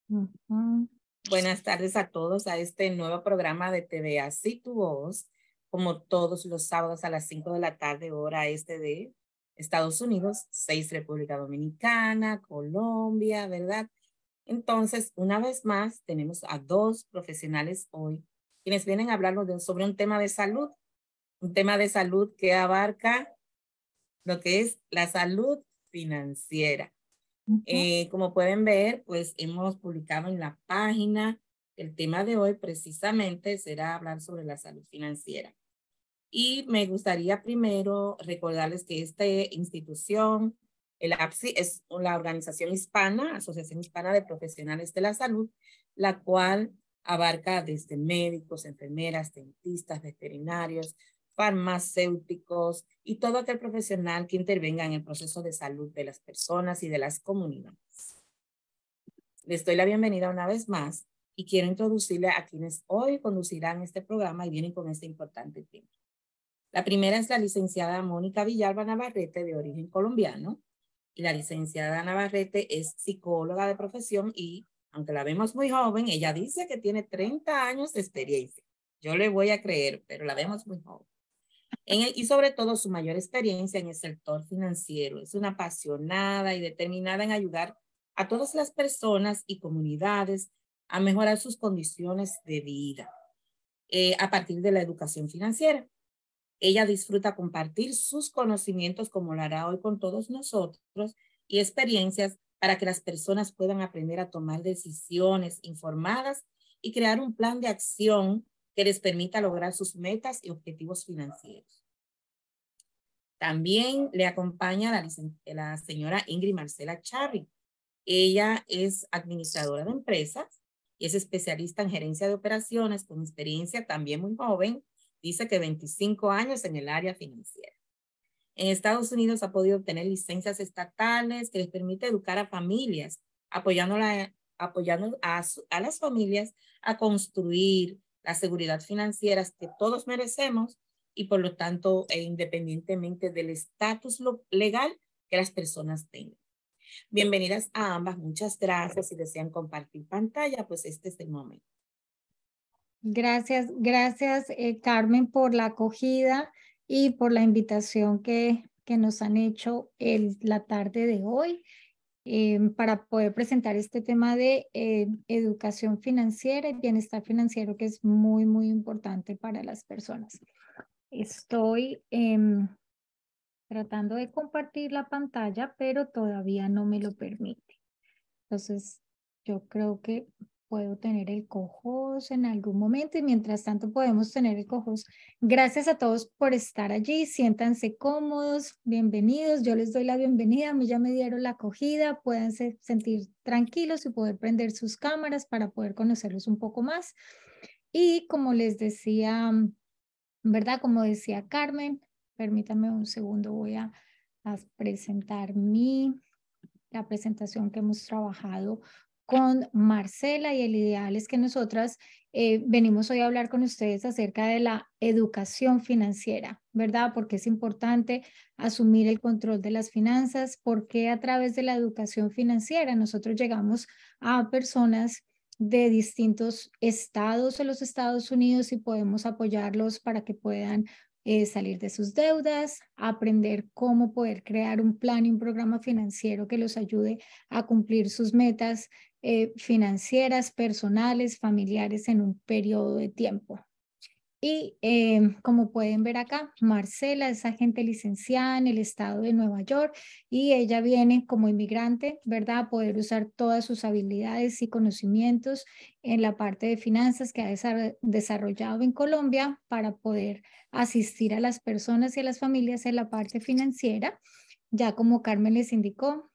Ujú. Buenas tardes a todos a este nuevo programa de TV Así Tu Voz, como todos los sábados a las 5 de la tarde, hora este de Estados Unidos, 6 República Dominicana, Colombia, ¿verdad? Entonces, una vez más, tenemos a dos profesionales hoy, quienes vienen a hablarnos sobre un tema de salud que abarca lo que es la salud financiera. Ujú. Como pueden ver, pues hemos publicado en la página. El tema de hoy precisamente será hablar sobre la salud financiera. Y me gustaría primero recordarles que esta institución, el APSI, es la Organización Hispana, Asociación Hispana de Profesionales de la Salud, la cual abarca desde médicos, enfermeras, dentistas, veterinarios, farmacéuticos y todo aquel profesional que intervenga en el proceso de salud de las personas y de las comunidades. Les doy la bienvenida una vez más y quiero introducirle a quienes hoy conducirán este programa y vienen con este importante tema. La primera es la licenciada Mónica Villalba Navarrete, de origen colombiano. Y la licenciada Navarrete es psicóloga de profesión y, aunque la vemos muy joven, ella dice que tiene 30 años de experiencia. Yo le voy a creer, pero la vemos muy joven. Y sobre todo su mayor experiencia en el sector financiero. Es una apasionada y determinada en ayudar a todas las personas y comunidades a mejorar sus condiciones de vida a partir de la educación financiera. Ella disfruta compartir sus conocimientos como lo hará hoy con todos nosotros y experiencias para que las personas puedan aprender a tomar decisiones informadas y crear un plan de acción que les permita lograr sus metas y objetivos financieros. También le acompaña la señora Ingrid Marcela Charri. Ella es administradora de empresas y es especialista en gerencia de operaciones con experiencia también muy joven. Dice que 25 años en el área financiera. En Estados Unidos ha podido obtener licencias estatales que les permite educar a familias, apoyando a las familias a construir la seguridad financiera que todos merecemos y por lo tanto independientemente del estatus legal que las personas tengan. Bienvenidas a ambas, muchas gracias. Si desean compartir pantalla, pues este es el momento. Gracias, Carmen, por la acogida y por la invitación que nos han hecho la tarde de hoy para poder presentar este tema de educación financiera y bienestar financiero, que es muy importante para las personas. Estoy tratando de compartir la pantalla, pero todavía no me lo permite. Entonces, yo creo que puedo tener el cojos en algún momento y mientras tanto podemos tener el cojos. Gracias a todos por estar allí. Siéntanse cómodos, bienvenidos. Yo les doy la bienvenida. A mí ya me dieron la acogida. Pueden sentir tranquilos y poder prender sus cámaras para poder conocerlos un poco más. Y como les decía, ¿verdad? Como decía Carmen, permítame un segundo, voy a presentar la presentación que hemos trabajado con Marcela y el ideal es que nosotras venimos hoy a hablar con ustedes acerca de la educación financiera, ¿verdad? Porque es importante asumir el control de las finanzas, porque a través de la educación financiera nosotros llegamos a personas de distintos estados en los Estados Unidos y podemos apoyarlos para que puedan salir de sus deudas, aprender cómo poder crear un plan y un programa financiero que los ayude a cumplir sus metas financieras, personales, familiares en un periodo de tiempo. Y como pueden ver acá, Marcela es agente licenciada en el estado de Nueva York y ella viene como inmigrante, ¿verdad? A poder usar todas sus habilidades y conocimientos en la parte de finanzas que ha desarrollado en Colombia para poder asistir a las personas y a las familias en la parte financiera. Ya como Carmen les indicó,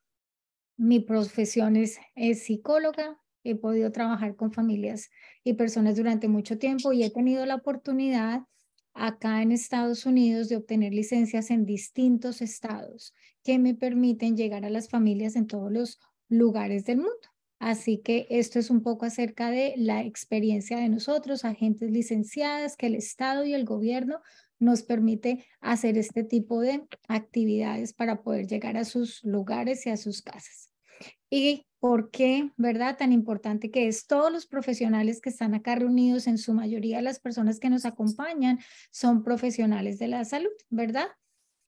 mi profesión es psicóloga. He podido trabajar con familias y personas durante mucho tiempo y he tenido la oportunidad acá en Estados Unidos de obtener licencias en distintos estados que me permiten llegar a las familias en todos los lugares del mundo. Así que esto es un poco acerca de la experiencia de nosotros, agentes licenciadas, que el Estado y el gobierno nos permite hacer este tipo de actividades para poder llegar a sus lugares y a sus casas. Y ¿Por qué, verdad? Tan importante que es todos los profesionales que están acá reunidos, en su mayoría las personas que nos acompañan son profesionales de la salud, ¿verdad?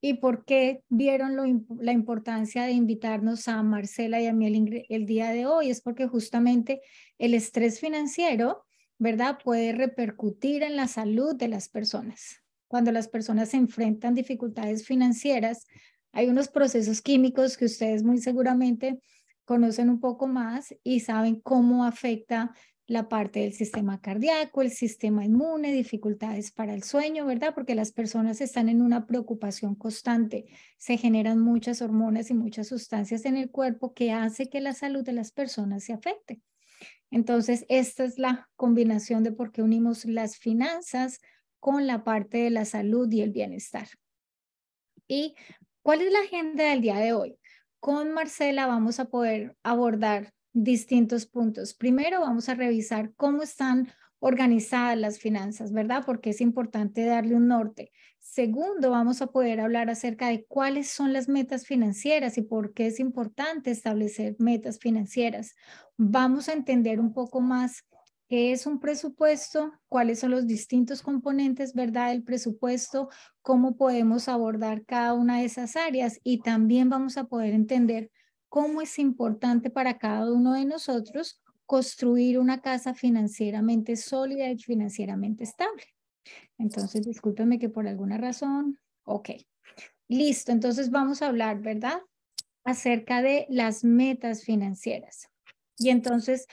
¿Y por qué vieron la importancia de invitarnos a Marcela y a mí el día de hoy? Es porque justamente el estrés financiero, ¿verdad? Puede repercutir en la salud de las personas. Cuando las personas se enfrentan dificultades financieras, hay unos procesos químicos que ustedes muy seguramente conocen un poco más y saben cómo afecta la parte del sistema cardíaco, el sistema inmune, dificultades para el sueño, ¿verdad? Porque las personas están en una preocupación constante. Se generan muchas hormonas y muchas sustancias en el cuerpo que hace que la salud de las personas se afecte. Entonces, esta es la combinación de por qué unimos las finanzas con la parte de la salud y el bienestar. ¿Y cuál es la agenda del día de hoy? Con Marcela vamos a poder abordar distintos puntos. Primero vamos a revisar cómo están organizadas las finanzas, ¿verdad? Porque es importante darle un norte. Segundo, vamos a poder hablar acerca de cuáles son las metas financieras y por qué es importante establecer metas financieras. Vamos a entender un poco más qué es un presupuesto, cuáles son los distintos componentes, ¿verdad? Del presupuesto, cómo podemos abordar cada una de esas áreas y también vamos a poder entender cómo es importante para cada uno de nosotros construir una casa financieramente sólida y financieramente estable. Entonces, discúlpenme que por alguna razón, ok, listo, entonces vamos a hablar, ¿verdad? Acerca de las metas financieras. Y entonces,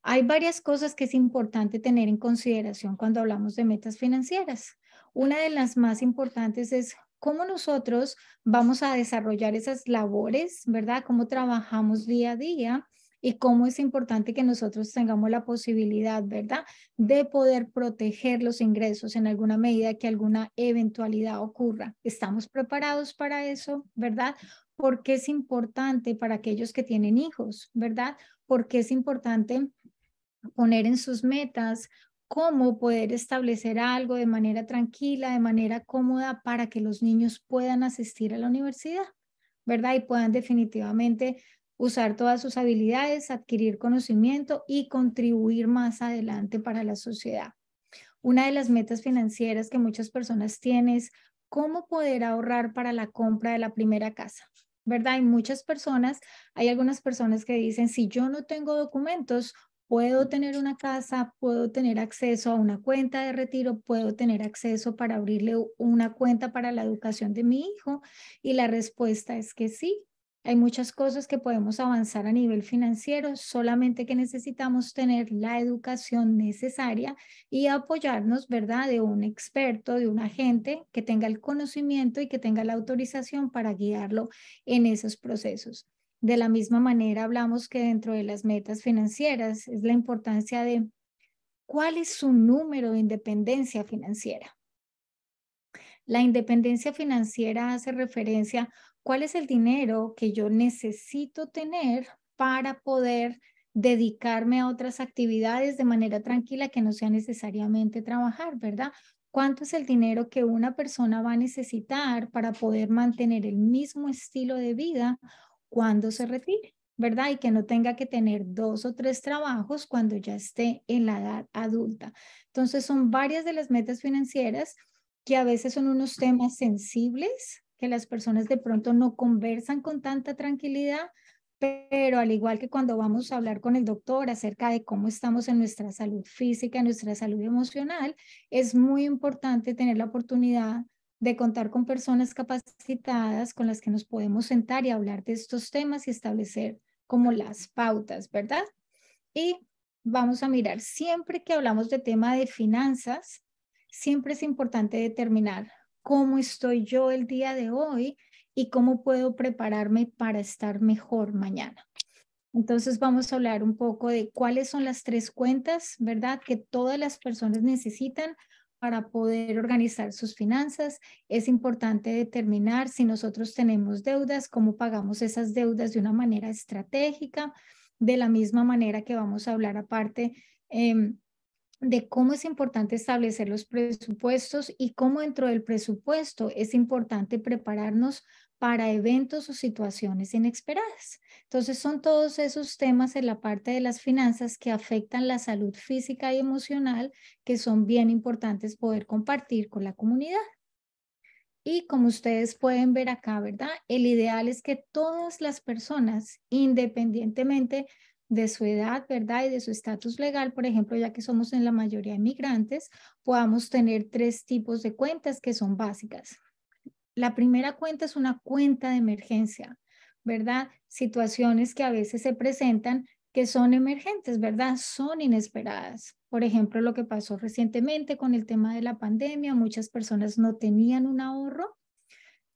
hay varias cosas que es importante tener en consideración cuando hablamos de metas financieras. Una de las más importantes es cómo nosotros vamos a desarrollar esas labores, ¿verdad? Cómo trabajamos día a día y cómo es importante que nosotros tengamos la posibilidad, ¿verdad? De poder proteger los ingresos en alguna medida que alguna eventualidad ocurra. ¿Estamos preparados para eso, verdad? Porque es importante para aquellos que tienen hijos, ¿verdad? Porque es importante poner en sus metas cómo poder establecer algo de manera tranquila, de manera cómoda para que los niños puedan asistir a la universidad, ¿verdad? Y puedan definitivamente usar todas sus habilidades, adquirir conocimiento y contribuir más adelante para la sociedad. Una de las metas financieras que muchas personas tienen es cómo poder ahorrar para la compra de la primera casa, ¿verdad? Hay muchas personas, hay algunas personas que dicen, si yo no tengo documentos, puedo tener una casa, puedo tener acceso a una cuenta de retiro, puedo tener acceso para abrirle una cuenta para la educación de mi hijo. Y la respuesta es que sí. Hay muchas cosas que podemos avanzar a nivel financiero, solamente que necesitamos tener la educación necesaria y apoyarnos, ¿verdad? De un experto, de un agente que tenga el conocimiento y que tenga la autorización para guiarlo en esos procesos. De la misma manera, hablamos que dentro de las metas financieras es la importancia de cuál es su número de independencia financiera. La independencia financiera hace referencia a cuál es el dinero que yo necesito tener para poder dedicarme a otras actividades de manera tranquila que no sea necesariamente trabajar, ¿verdad? ¿Cuánto es el dinero que una persona va a necesitar para poder mantener el mismo estilo de vida cuando se retire? ¿Verdad? Y que no tenga que tener 2 o 3 trabajos cuando ya esté en la edad adulta. Entonces, son varias de las metas financieras que a veces son unos temas sensibles, que las personas de pronto no conversan con tanta tranquilidad, pero al igual que cuando vamos a hablar con el doctor acerca de cómo estamos en nuestra salud física, en nuestra salud emocional, es muy importante tener la oportunidad de contar con personas capacitadas con las que nos podemos sentar y hablar de estos temas y establecer como las pautas, ¿verdad? Y vamos a mirar, siempre que hablamos de tema de finanzas, siempre es importante determinar cómo estoy yo el día de hoy y cómo puedo prepararme para estar mejor mañana. Entonces vamos a hablar un poco de cuáles son las 3 cuentas, ¿verdad? Que todas las personas necesitan para poder organizar sus finanzas. Es importante determinar si nosotros tenemos deudas, cómo pagamos esas deudas de una manera estratégica, de la misma manera que vamos a hablar aparte de cómo es importante establecer los presupuestos y cómo dentro del presupuesto es importante prepararnos para eventos o situaciones inesperadas. Entonces son todos esos temas en la parte de las finanzas que afectan la salud física y emocional que son bien importantes poder compartir con la comunidad. Y como ustedes pueden ver acá, ¿verdad? El ideal es que todas las personas, independientemente de su edad, ¿verdad? Y de su estatus legal, por ejemplo, ya que somos en la mayoría inmigrantes, podamos tener 3 tipos de cuentas que son básicas. La primera cuenta es una cuenta de emergencia, ¿verdad? Situaciones que a veces se presentan que son emergentes, ¿verdad? Son inesperadas. Por ejemplo, lo que pasó recientemente con el tema de la pandemia, muchas personas no tenían un ahorro,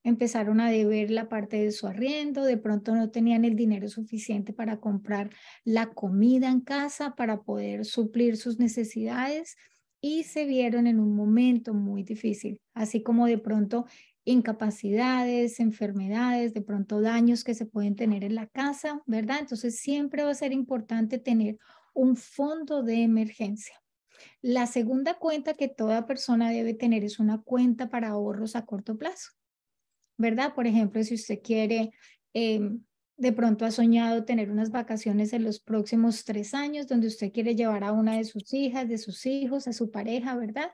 empezaron a deber la parte de su arriendo, de pronto no tenían el dinero suficiente para comprar la comida en casa, para poder suplir sus necesidades y se vieron en un momento muy difícil, así como de pronto incapacidades, enfermedades, de pronto daños que se pueden tener en la casa, ¿verdad? Entonces siempre va a ser importante tener un fondo de emergencia. La segunda cuenta que toda persona debe tener es una cuenta para ahorros a corto plazo. ¿Verdad? Por ejemplo, si usted quiere, de pronto ha soñado tener unas vacaciones en los próximos 3 años, donde usted quiere llevar a una de sus hijas, de sus hijos, a su pareja, ¿verdad?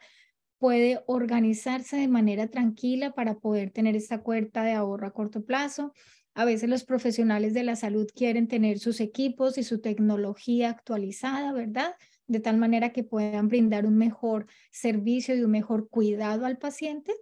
Puede organizarse de manera tranquila para poder tener esta cuenta de ahorro a corto plazo. A veces los profesionales de la salud quieren tener sus equipos y su tecnología actualizada, ¿verdad? De tal manera que puedan brindar un mejor servicio y un mejor cuidado al paciente.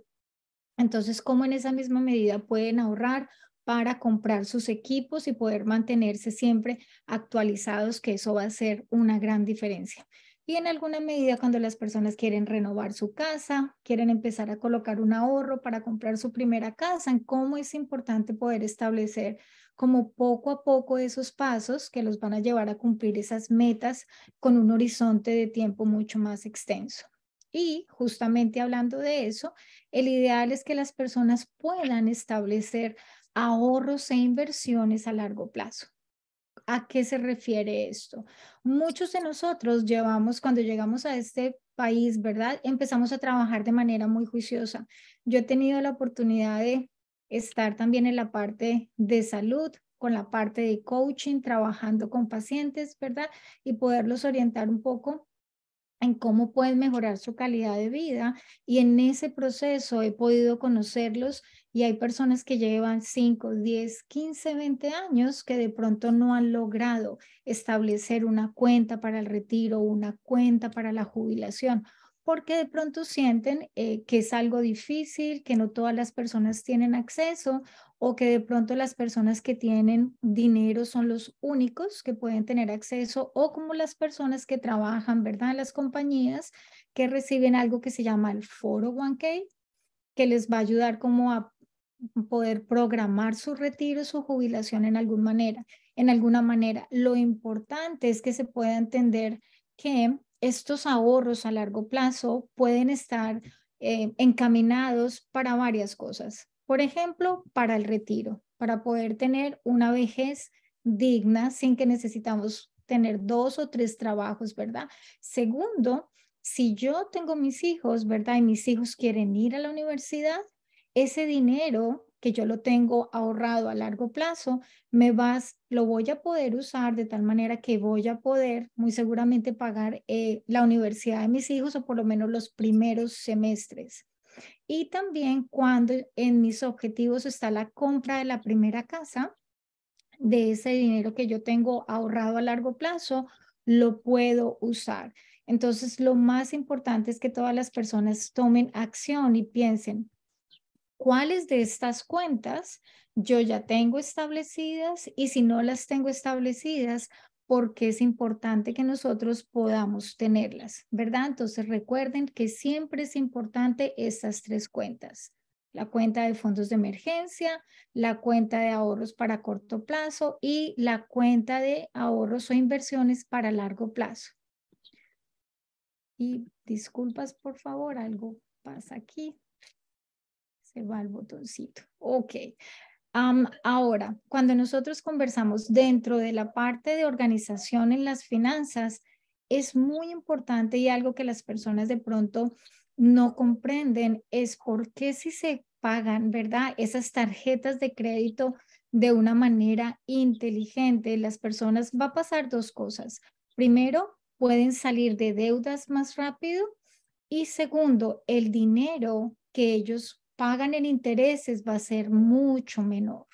Entonces, ¿cómo en esa misma medida pueden ahorrar para comprar sus equipos y poder mantenerse siempre actualizados? Que eso va a ser una gran diferencia. Y en alguna medida, cuando las personas quieren renovar su casa, quieren empezar a colocar un ahorro para comprar su primera casa, en cómo es importante poder establecer como poco a poco esos pasos que los van a llevar a cumplir esas metas con un horizonte de tiempo mucho más extenso. Y justamente hablando de eso, el ideal es que las personas puedan establecer ahorros e inversiones a largo plazo. ¿A qué se refiere esto? Muchos de nosotros llevamos, cuando llegamos a este país, ¿verdad? Empezamos a trabajar de manera muy juiciosa. Yo he tenido la oportunidad de estar también en la parte de salud, con la parte de coaching, trabajando con pacientes, ¿verdad? Y poderlos orientar un poco en cómo pueden mejorar su calidad de vida y en ese proceso he podido conocerlos y hay personas que llevan 5, 10, 15, 20 años que de pronto no han logrado establecer una cuenta para el retiro, una cuenta para la jubilación, porque de pronto sienten que es algo difícil, que no todas las personas tienen acceso o que de pronto las personas que tienen dinero son los únicos que pueden tener acceso o como las personas que trabajan, ¿verdad? En las compañías que reciben algo que se llama el 401k, que les va a ayudar como a poder programar su retiro, su jubilación en alguna manera. Lo importante es que se pueda entender que estos ahorros a largo plazo pueden estar encaminados para varias cosas. Por ejemplo, para el retiro, para poder tener una vejez digna sin que necesitamos tener 2 o 3 trabajos, ¿verdad? Segundo, si yo tengo mis hijos, ¿verdad? Y mis hijos quieren ir a la universidad, ese dinero que yo lo tengo ahorrado a largo plazo, lo voy a poder usar de tal manera que voy a poder muy seguramente pagar la universidad de mis hijos o por lo menos los primeros semestres. Y también cuando en mis objetivos está la compra de la primera casa, de ese dinero que yo tengo ahorrado a largo plazo, lo puedo usar. Entonces, lo más importante es que todas las personas tomen acción y piensen, ¿cuáles de estas cuentas yo ya tengo establecidas? Y si no las tengo establecidas, ¿por qué es importante que nosotros podamos tenerlas? ¿Verdad? Entonces recuerden que siempre es importante estas 3 cuentas. La cuenta de fondos de emergencia, la cuenta de ahorros para corto plazo y la cuenta de ahorros o inversiones para largo plazo. Y disculpas, por favor, algo pasa aquí. Se va el botoncito. Ok. Ahora, cuando nosotros conversamos dentro de la parte de organización en las finanzas, es muy importante y algo que las personas de pronto no comprenden es por qué si se pagan, ¿verdad? Esas tarjetas de crédito de una manera inteligente, las personas va a pasar dos cosas. Primero, pueden salir de deudas más rápido y segundo, el dinero que ellos pagan en intereses va a ser mucho menor.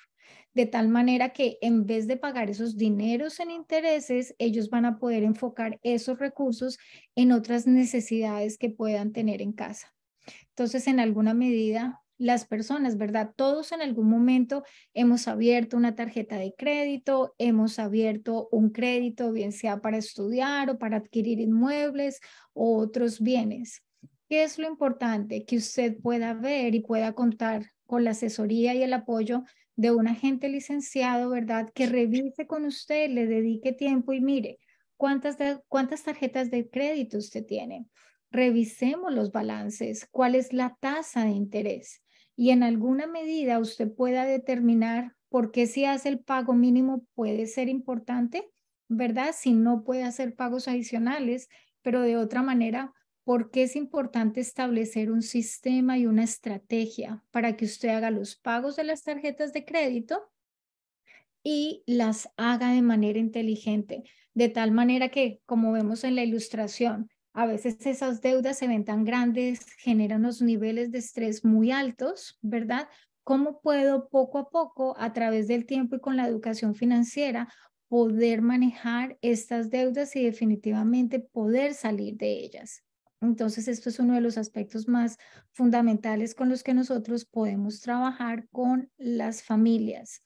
De tal manera que en vez de pagar esos dineros en intereses, ellos van a poder enfocar esos recursos en otras necesidades que puedan tener en casa. Entonces, en alguna medida, las personas, ¿verdad? Todos en algún momento hemos abierto una tarjeta de crédito, hemos abierto un crédito, bien sea para estudiar o para adquirir inmuebles o otros bienes. ¿Qué es lo importante? Que usted pueda ver y pueda contar con la asesoría y el apoyo de un agente licenciado, ¿verdad? Que revise con usted, le dedique tiempo y mire cuántas tarjetas de crédito usted tiene. Revisemos los balances, cuál es la tasa de interés y en alguna medida usted pueda determinar por qué si hace el pago mínimo puede ser importante, ¿verdad? Si no puede hacer pagos adicionales, pero de otra manera, ¿por qué es importante establecer un sistema y una estrategia para que usted haga los pagos de las tarjetas de crédito y las haga de manera inteligente, de tal manera que, como vemos en la ilustración, a veces esas deudas se ven tan grandes, generan unos niveles de estrés muy altos, ¿verdad? ¿Cómo puedo poco a poco, a través del tiempo y con la educación financiera, poder manejar estas deudas y definitivamente poder salir de ellas? Entonces, esto es uno de los aspectos más fundamentales con los que nosotros podemos trabajar con las familias.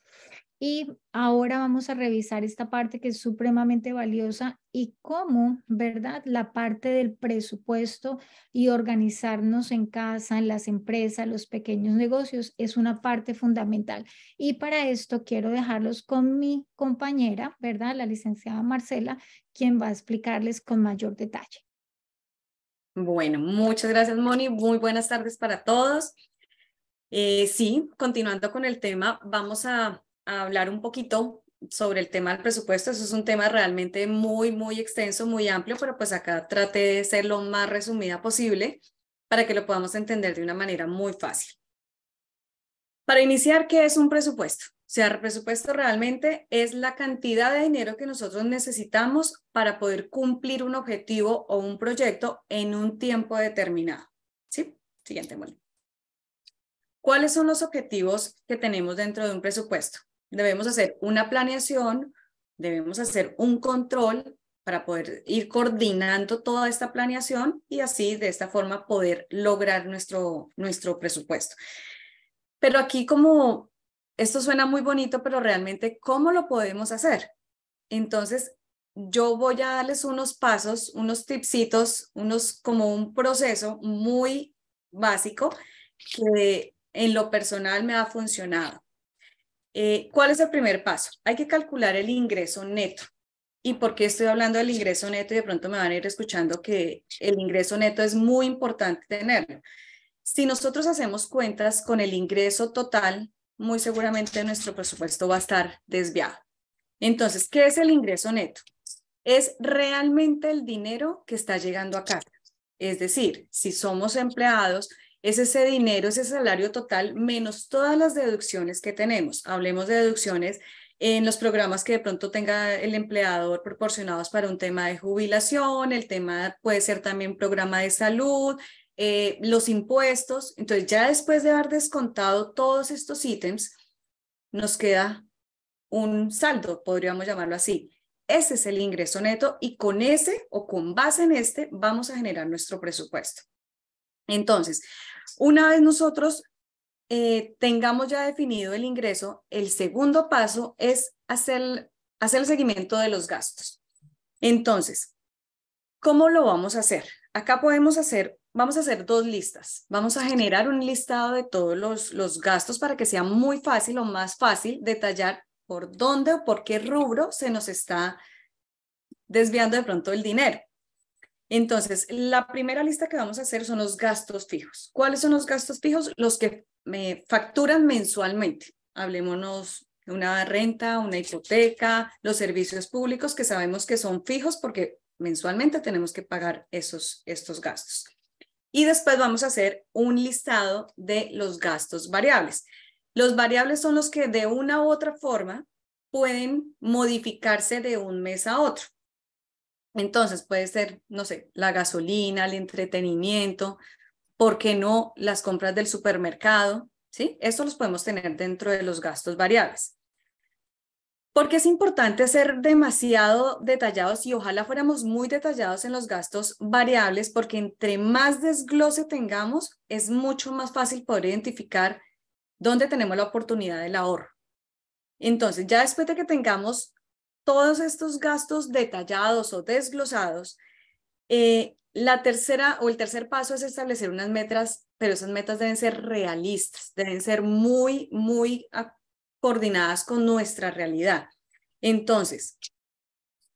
Y ahora vamos a revisar esta parte que es supremamente valiosa y cómo, ¿verdad? La parte del presupuesto y organizarnos en casa, en las empresas, los pequeños negocios, es una parte fundamental. Y para esto quiero dejarlos con mi compañera, ¿verdad? La licenciada Marcela, quien va a explicarles con mayor detalle. Bueno, muchas gracias, Moni. Muy buenas tardes para todos. Sí, continuando con el tema, vamos a hablar un poquito sobre el tema del presupuesto. Eso es un tema realmente muy extenso, muy amplio, pero pues acá traté de ser lo más resumida posible para que lo podamos entender de una manera muy fácil. Para iniciar, ¿qué es un presupuesto? O sea, el presupuesto realmente es la cantidad de dinero que nosotros necesitamos para poder cumplir un objetivo o un proyecto en un tiempo determinado. ¿Sí? Siguiente, Moni. ¿Cuáles son los objetivos que tenemos dentro de un presupuesto? Debemos hacer una planeación, debemos hacer un control para poder ir coordinando toda esta planeación y así de esta forma poder lograr nuestro presupuesto. Pero aquí como esto suena muy bonito, pero realmente ¿cómo lo podemos hacer? Entonces yo voy a darles unos pasos, unos tipsitos, como un proceso muy básico que en lo personal me ha funcionado. ¿Cuál es el primer paso? Hay que calcular el ingreso neto. ¿Y por qué estoy hablando del ingreso neto? Y de pronto me van a ir escuchando que el ingreso neto es muy importante tenerlo. Si nosotros hacemos cuentas con el ingreso total, muy seguramente nuestro presupuesto va a estar desviado. Entonces, ¿qué es el ingreso neto? Es realmente el dinero que está llegando a casa. Es decir, si somos empleados, es ese dinero, ese salario total, menos todas las deducciones que tenemos. Hablemos de deducciones en los programas que de pronto tenga el empleador proporcionados para un tema de jubilación, el tema puede ser también programa de salud, los impuestos. Entonces, ya después de haber descontado todos estos ítems, nos queda un saldo, podríamos llamarlo así. Ese es el ingreso neto y con ese o con base en este vamos a generar nuestro presupuesto. Entonces, una vez nosotros tengamos ya definido el ingreso, el segundo paso es hacer el seguimiento de los gastos. Entonces, ¿cómo lo vamos a hacer? Acá vamos a hacer dos listas. Vamos a generar un listado de todos los gastos para que sea muy fácil o más fácil detallar por dónde o por qué rubro se nos está desviando de pronto el dinero. Entonces, la primera lista que vamos a hacer son los gastos fijos. ¿Cuáles son los gastos fijos? Los que me facturan mensualmente. Hablémonos de una renta, una hipoteca, los servicios públicos que sabemos que son fijos porque mensualmente tenemos que pagar estos gastos. Y después vamos a hacer un listado de los gastos variables. Los variables son los que de una u otra forma pueden modificarse de un mes a otro. Entonces puede ser, no sé, la gasolina, el entretenimiento, ¿por qué no las compras del supermercado? ¿Sí? Esto los podemos tener dentro de los gastos variables. Porque es importante ser demasiado detallados y ojalá fuéramos muy detallados en los gastos variables, porque entre más desglose tengamos, es mucho más fácil poder identificar dónde tenemos la oportunidad del ahorro. Entonces, ya después de que tengamos todos estos gastos detallados o desglosados, la tercera o el tercer paso es establecer unas metas, pero esas metas deben ser realistas, deben ser muy coordinadas con nuestra realidad. Entonces,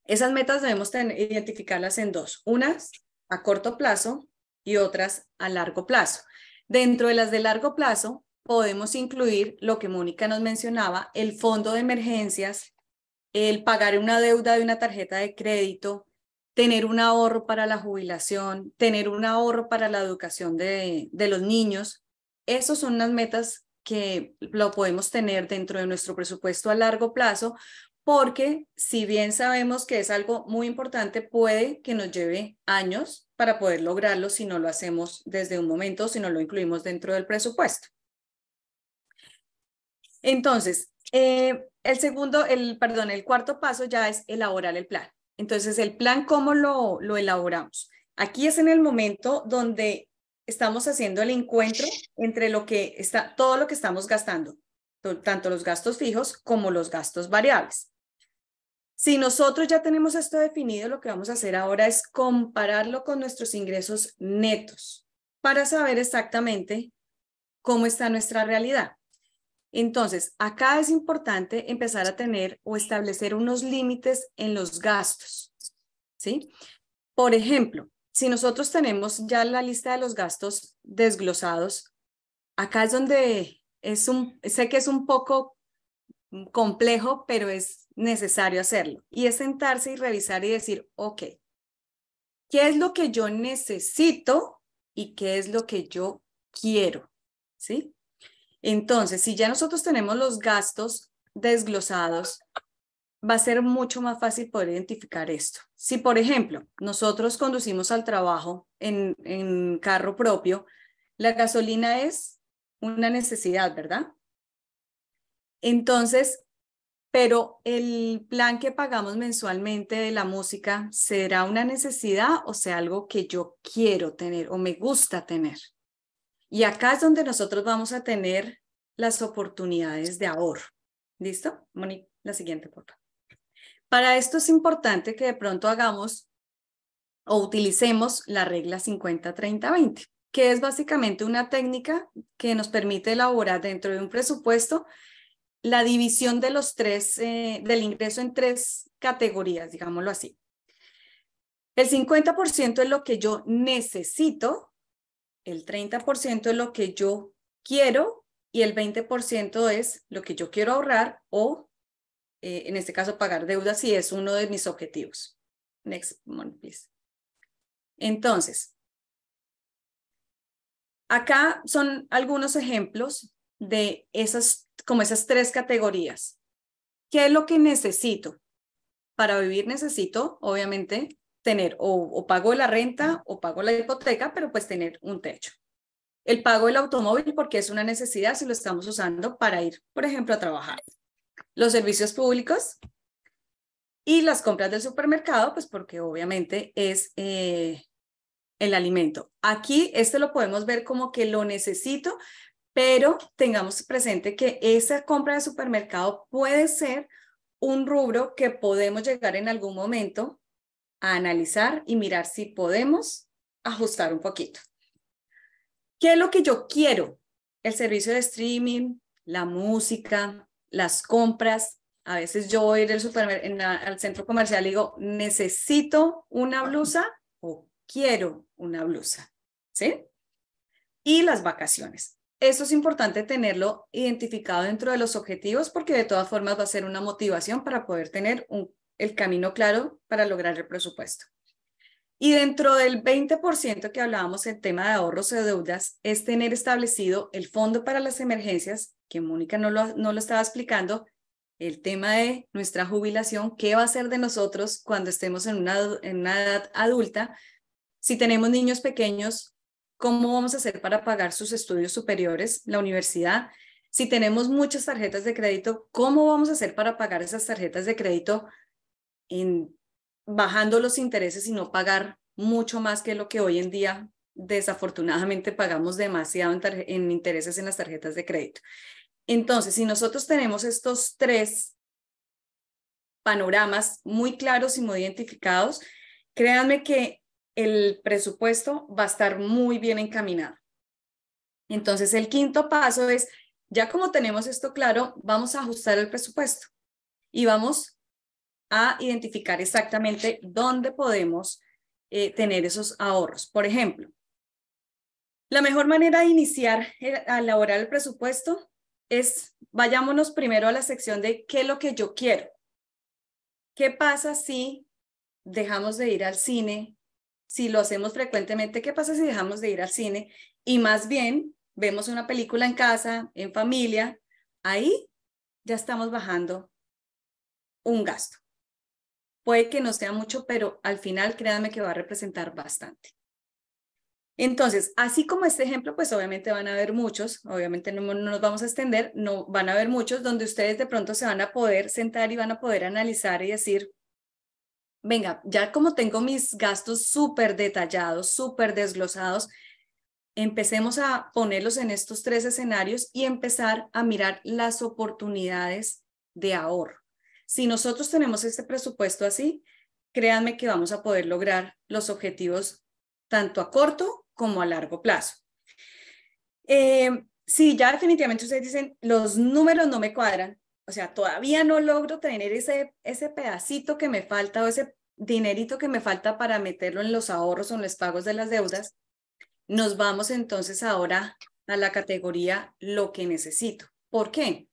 esas metas debemos identificarlas en dos, unas a corto plazo y otras a largo plazo. Dentro de las de largo plazo, podemos incluir lo que Mónica nos mencionaba, el fondo de emergencias, el pagar una deuda de una tarjeta de crédito, tener un ahorro para la jubilación, tener un ahorro para la educación de los niños. Esas son unas metas que lo podemos tener dentro de nuestro presupuesto a largo plazo, porque si bien sabemos que es algo muy importante, puede que nos lleve años para poder lograrlo si no lo hacemos desde un momento, si no lo incluimos dentro del presupuesto. Entonces, el cuarto paso ya es elaborar el plan. Entonces, el plan, ¿cómo lo elaboramos? Aquí es en el momento donde estamos haciendo el encuentro entre todo lo que estamos gastando, tanto los gastos fijos como los gastos variables. Si nosotros ya tenemos esto definido, lo que vamos a hacer ahora es compararlo con nuestros ingresos netos para saber exactamente cómo está nuestra realidad. Entonces, acá es importante empezar a tener o establecer unos límites en los gastos, ¿sí? Por ejemplo, si nosotros tenemos ya la lista de los gastos desglosados, acá es donde sé que es un poco complejo, pero es necesario hacerlo. Y es sentarse y revisar y decir, ok, ¿qué es lo que yo necesito y qué es lo que yo quiero? ¿Sí? Entonces, si ya nosotros tenemos los gastos desglosados, va a ser mucho más fácil poder identificar esto. Si, por ejemplo, nosotros conducimos al trabajo en carro propio, la gasolina es una necesidad, ¿verdad? Entonces, pero el plan que pagamos mensualmente de la música, ¿será una necesidad o sea algo que yo quiero tener o me gusta tener? Y acá es donde nosotros vamos a tener las oportunidades de ahorro. ¿Listo? Moni, la siguiente, por favor. Para esto es importante que de pronto hagamos o utilicemos la regla 50-30-20, que es básicamente una técnica que nos permite elaborar dentro de un presupuesto la división de del ingreso en 3 categorías, digámoslo así. El 50% es lo que yo necesito, el 30% es lo que yo quiero y el 20% es lo que yo quiero ahorrar o, en este caso, pagar deudas si es uno de mis objetivos. Next one, please. Entonces, acá son algunos ejemplos de esas 3 categorías. ¿Qué es lo que necesito? Para vivir necesito, obviamente, tener o pago la renta o pago la hipoteca, pero pues tener un techo. El pago del automóvil porque es una necesidad si lo estamos usando para ir, por ejemplo, a trabajar. Los servicios públicos y las compras del supermercado, pues porque obviamente es el alimento. Aquí lo podemos ver como que lo necesito, pero tengamos presente que esa compra de supermercado puede ser un rubro que podemos llegar en algún momento a analizar y mirar si podemos ajustar un poquito. ¿Qué es lo que yo quiero? El servicio de streaming, la música, las compras. A veces yo voy al centro comercial y digo, ¿necesito una blusa o quiero una blusa? ¿Sí? Y las vacaciones. Esto es importante tenerlo identificado dentro de los objetivos porque de todas formas va a ser una motivación para poder tener el camino claro para lograr el presupuesto. Y dentro del 20% que hablábamos en tema de ahorros o deudas, es tener establecido el fondo para las emergencias, que Mónica no lo estaba explicando, el tema de nuestra jubilación, qué va a ser de nosotros cuando estemos en una edad adulta. Si tenemos niños pequeños, ¿cómo vamos a hacer para pagar sus estudios superiores, la universidad? Si tenemos muchas tarjetas de crédito, ¿cómo vamos a hacer para pagar esas tarjetas de crédito bajando los intereses y no pagar mucho más que lo que hoy en día desafortunadamente pagamos demasiado en intereses en las tarjetas de crédito? Entonces, si nosotros tenemos estos 3 panoramas muy claros y muy identificados, créanme que el presupuesto va a estar muy bien encaminado. Entonces, el quinto paso es, ya como tenemos esto claro, vamos a ajustar el presupuesto y vamos a identificar exactamente dónde podemos tener esos ahorros. Por ejemplo, la mejor manera de iniciar a elaborar el presupuesto es, vayámonos primero a la sección de qué es lo que yo quiero. ¿Qué pasa si dejamos de ir al cine? Si lo hacemos frecuentemente, ¿qué pasa si dejamos de ir al cine y más bien vemos una película en casa, en familia? Ahí ya estamos bajando un gasto. Puede que no sea mucho, pero al final créanme que va a representar bastante. Entonces, así como este ejemplo, pues obviamente van a haber muchos, obviamente no nos vamos a extender, no van a haber muchos donde ustedes de pronto se van a poder sentar y van a poder analizar y decir, venga, ya como tengo mis gastos súper detallados, súper desglosados, empecemos a ponerlos en estos 3 escenarios y empezar a mirar las oportunidades de ahorro. Si nosotros tenemos este presupuesto así, créanme que vamos a poder lograr los objetivos tanto a corto como a largo plazo. Si ya definitivamente ustedes dicen, los números no me cuadran, o sea, todavía no logro tener ese pedacito que me falta o ese dinerito que me falta para meterlo en los ahorros o en los pagos de las deudas, nos vamos entonces ahora a la categoría lo que necesito. ¿Por qué?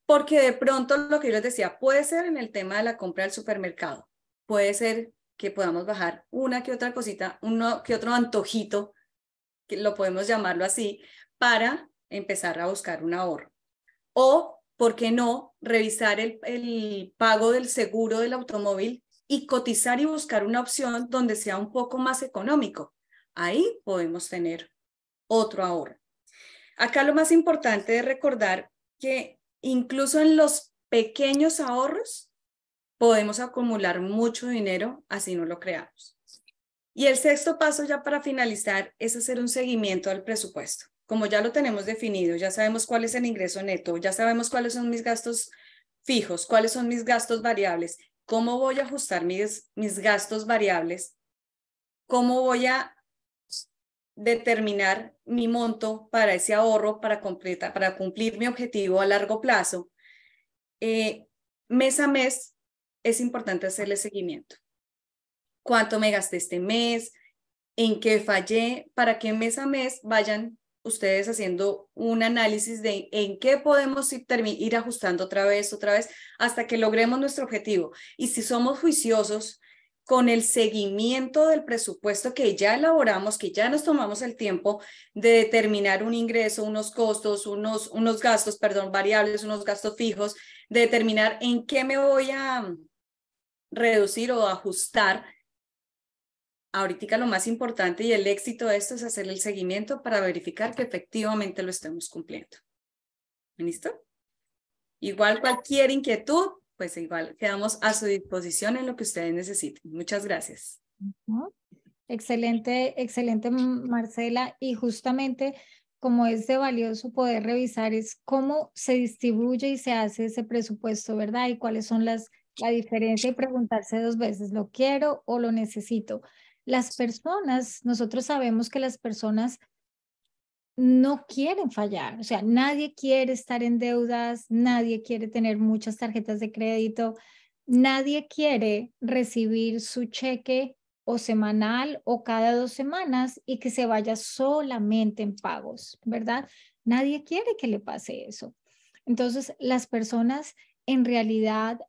Porque de pronto lo que yo les decía, puede ser en el tema de la compra del supermercado, puede ser que podamos bajar una que otra cosita, uno que otro antojito, que lo podemos llamarlo así, para empezar a buscar un ahorro. O, ¿por qué no?, revisar el pago del seguro del automóvil y cotizar y buscar una opción donde sea un poco más económico. Ahí podemos tener otro ahorro. Acá lo más importante es recordar que incluso en los pequeños ahorros podemos acumular mucho dinero así no lo creamos. Y el sexto paso ya para finalizar es hacer un seguimiento al presupuesto. Como ya lo tenemos definido, ya sabemos cuál es el ingreso neto, ya sabemos cuáles son mis gastos fijos, cuáles son mis gastos variables, cómo voy a ajustar mis gastos variables, cómo voy a determinar mi monto para ese ahorro, para cumplir mi objetivo a largo plazo. Mes a mes es importante hacerle seguimiento. ¿Cuánto me gasté este mes? ¿En qué fallé? Para que mes a mes vayan ustedes haciendo un análisis de en qué podemos ir ajustando otra vez, hasta que logremos nuestro objetivo. Y si somos juiciosos con el seguimiento del presupuesto que ya elaboramos, que ya nos tomamos el tiempo de determinar un ingreso, unos costos, unos gastos, variables, unos gastos fijos, de determinar en qué me voy a reducir o ajustar. Ahorita lo más importante y el éxito de esto es hacer el seguimiento para verificar que efectivamente lo estemos cumpliendo. ¿Listo? Igual cualquier inquietud, pues igual quedamos a su disposición en lo que ustedes necesiten. Muchas gracias. Excelente, excelente, Marcela. Y justamente como es de valioso poder revisar es cómo se distribuye y se hace ese presupuesto, ¿verdad? Y cuáles son la diferencia y preguntarse 2 veces, ¿lo quiero o lo necesito? Las personas, nosotros sabemos que las personas no quieren fallar, o sea, nadie quiere estar en deudas, nadie quiere tener muchas tarjetas de crédito, nadie quiere recibir su cheque o semanal o cada 2 semanas y que se vaya solamente en pagos, ¿verdad? Nadie quiere que le pase eso. Entonces, las personas en realidad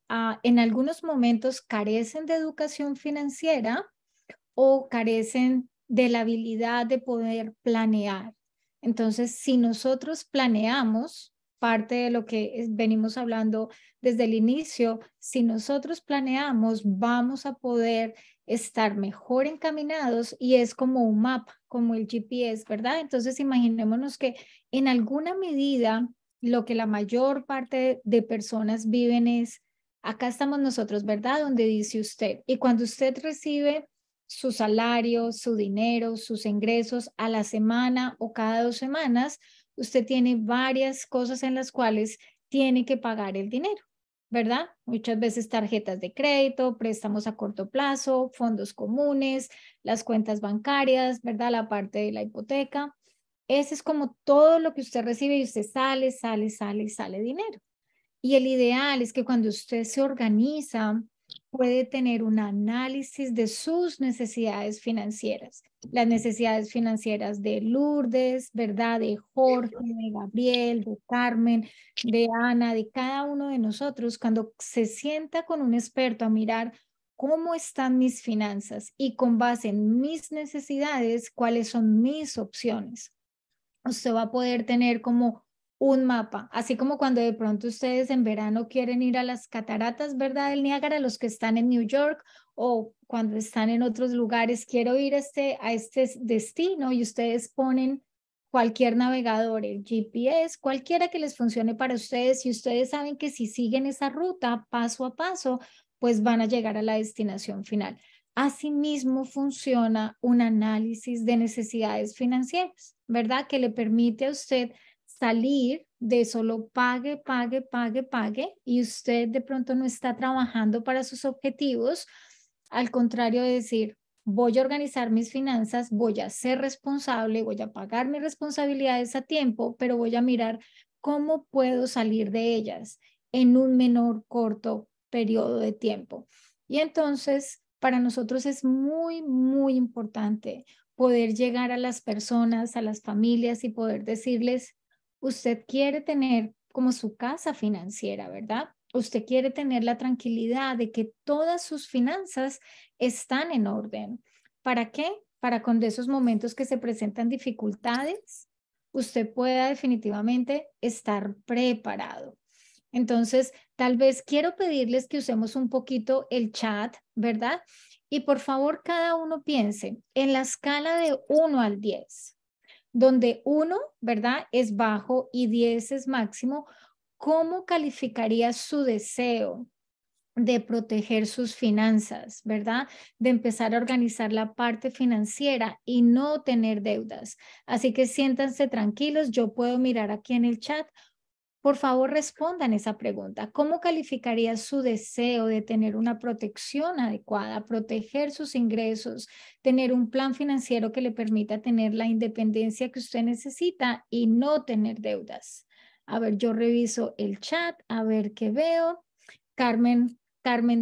en algunos momentos carecen de educación financiera o carecen de la habilidad de poder planear. Entonces, si nosotros planeamos, parte de lo que venimos hablando desde el inicio, si nosotros planeamos, vamos a poder estar mejor encaminados y es como un mapa, como el GPS, ¿verdad? Entonces, imaginémonos que en alguna medida lo que la mayor parte de personas viven es, acá estamos nosotros, ¿verdad? Donde dice usted. Y cuando usted recibe su salario, su dinero, sus ingresos a la semana o cada 2 semanas, usted tiene varias cosas en las cuales tiene que pagar el dinero, ¿verdad? Muchas veces tarjetas de crédito, préstamos a corto plazo, fondos comunes, las cuentas bancarias, ¿verdad? La parte de la hipoteca. Ese es como todo lo que usted recibe y usted sale, sale, sale y sale dinero. Y el ideal es que cuando usted se organiza, puede tener un análisis de sus necesidades financieras. Las necesidades financieras de Lourdes, ¿verdad? De Jorge, de Gabriel, de Carmen, de Ana, de cada uno de nosotros. Cuando se sienta con un experto a mirar cómo están mis finanzas y con base en mis necesidades, cuáles son mis opciones. Usted va a poder tener como un mapa, así como cuando de pronto ustedes en verano quieren ir a las cataratas, ¿verdad? Del Niágara, los que están en New York o cuando están en otros lugares, quiero ir a este destino y ustedes ponen cualquier navegador, el GPS, cualquiera que les funcione para ustedes y ustedes saben que si siguen esa ruta paso a paso, pues van a llegar a la destinación final. Asimismo, funciona un análisis de necesidades financieras, ¿verdad? Que le permite a usted salir de solo pague, pague, pague, pague y usted de pronto no está trabajando para sus objetivos. Al contrario de decir, voy a organizar mis finanzas, voy a ser responsable, voy a pagar mis responsabilidades a tiempo, pero voy a mirar cómo puedo salir de ellas en un menor corto periodo de tiempo. Y entonces, para nosotros es muy, muy importante poder llegar a las personas, a las familias y poder decirles, usted quiere tener como su casa financiera, ¿verdad? Usted quiere tener la tranquilidad de que todas sus finanzas están en orden. ¿Para qué? Para cuando esos momentos que se presentan dificultades, usted pueda definitivamente estar preparado. Entonces, tal vez quiero pedirles que usemos un poquito el chat, ¿verdad? Y por favor, cada uno piense en la escala de 1 al 10, donde 1, ¿verdad? Es bajo y 10 es máximo. ¿Cómo calificaría su deseo de proteger sus finanzas, ¿verdad? De empezar a organizar la parte financiera y no tener deudas. Así que siéntanse tranquilos, yo puedo mirar aquí en el chat. Por favor, respondan esa pregunta. ¿Cómo calificaría su deseo de tener una protección adecuada, proteger sus ingresos, tener un plan financiero que le permita tener la independencia que usted necesita y no tener deudas? A ver, yo reviso el chat, a ver qué veo. Carmen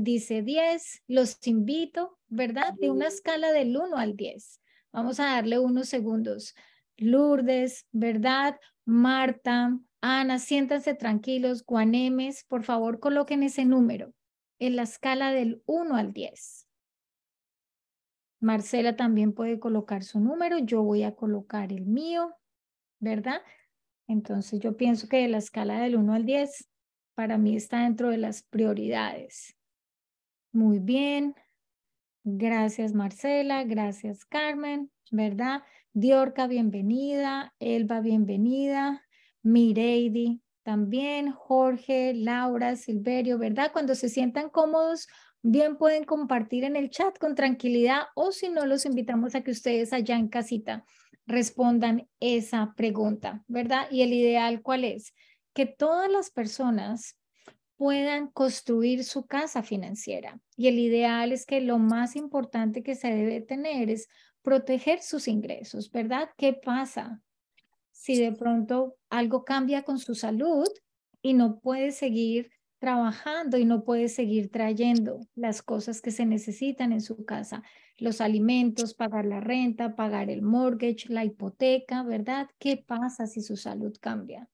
dice 10. Los invito, ¿verdad? De una escala del 1 al 10. Vamos a darle unos segundos. Lourdes, ¿verdad? Marta, Ana, siéntanse tranquilos. Guanemes, por favor, coloquen ese número en la escala del 1 al 10. Marcela también puede colocar su número. Yo voy a colocar el mío, ¿verdad? Entonces yo pienso que de la escala del 1 al 10, para mí está dentro de las prioridades. Muy bien. Gracias, Marcela. Gracias, Carmen, ¿verdad? Diorca, bienvenida. Elba, bienvenida. Mireidi también. Jorge, Laura, Silverio, ¿verdad? Cuando se sientan cómodos, bien pueden compartir en el chat con tranquilidad o si no, los invitamos a que ustedes allá en casita respondan esa pregunta, ¿verdad? Y el ideal, ¿cuál es? Que todas las personas puedan construir su casa financiera. Y el ideal es que lo más importante que se debe tener es proteger sus ingresos, ¿verdad? ¿Qué pasa si de pronto algo cambia con su salud y no puede seguir trabajando y no puede seguir trayendo las cosas que se necesitan en su casa? Los alimentos, pagar la renta, pagar el mortgage, la hipoteca, ¿verdad? ¿Qué pasa si su salud cambia?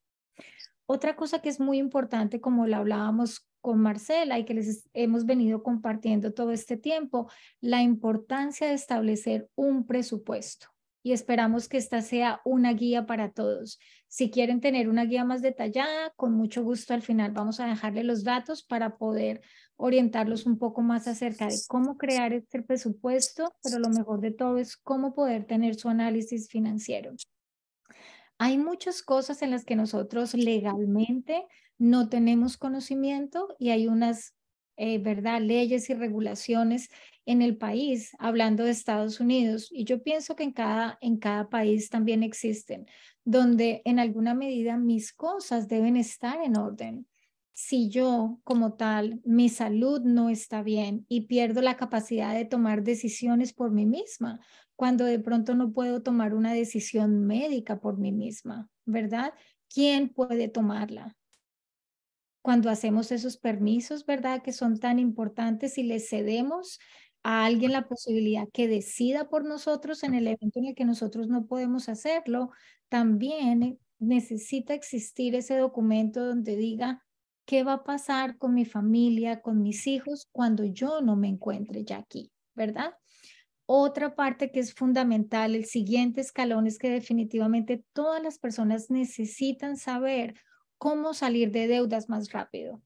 Otra cosa que es muy importante, como lo hablábamos con Marcela y que les hemos venido compartiendo todo este tiempo, la importancia de establecer un presupuesto. Y esperamos que esta sea una guía para todos. Si quieren tener una guía más detallada, con mucho gusto al final vamos a dejarle los datos para poder orientarlos un poco más acerca de cómo crear este presupuesto, pero lo mejor de todo es cómo poder tener su análisis financiero. Hay muchas cosas en las que nosotros legalmente no tenemos conocimiento y hay unas, ¿verdad?, leyes y regulaciones en el país, hablando de Estados Unidos. Y yo pienso que en cada país también existen, donde en alguna medida mis cosas deben estar en orden. Si yo como tal, mi salud no está bien y pierdo la capacidad de tomar decisiones por mí misma, cuando de pronto no puedo tomar una decisión médica por mí misma, ¿verdad? ¿Quién puede tomarla? Cuando hacemos esos permisos, ¿verdad? Que son tan importantes y le cedemos a alguien la posibilidad que decida por nosotros en el evento en el que nosotros no podemos hacerlo, también necesita existir ese documento donde diga qué va a pasar con mi familia, con mis hijos, cuando yo no me encuentre ya aquí, ¿verdad? Otra parte que es fundamental, el siguiente escalón es que definitivamente todas las personas necesitan saber cómo salir de deudas más rápido.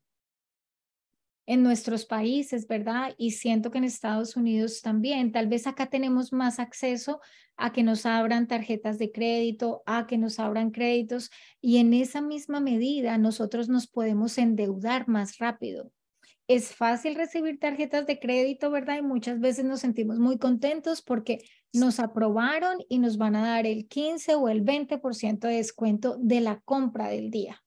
En nuestros países, ¿verdad? Y siento que en Estados Unidos también, tal vez acá tenemos más acceso a que nos abran tarjetas de crédito, a que nos abran créditos y en esa misma medida nosotros nos podemos endeudar más rápido. Es fácil recibir tarjetas de crédito, ¿verdad? Y muchas veces nos sentimos muy contentos porque nos aprobaron y nos van a dar el 15 o el 20% de descuento de la compra del día.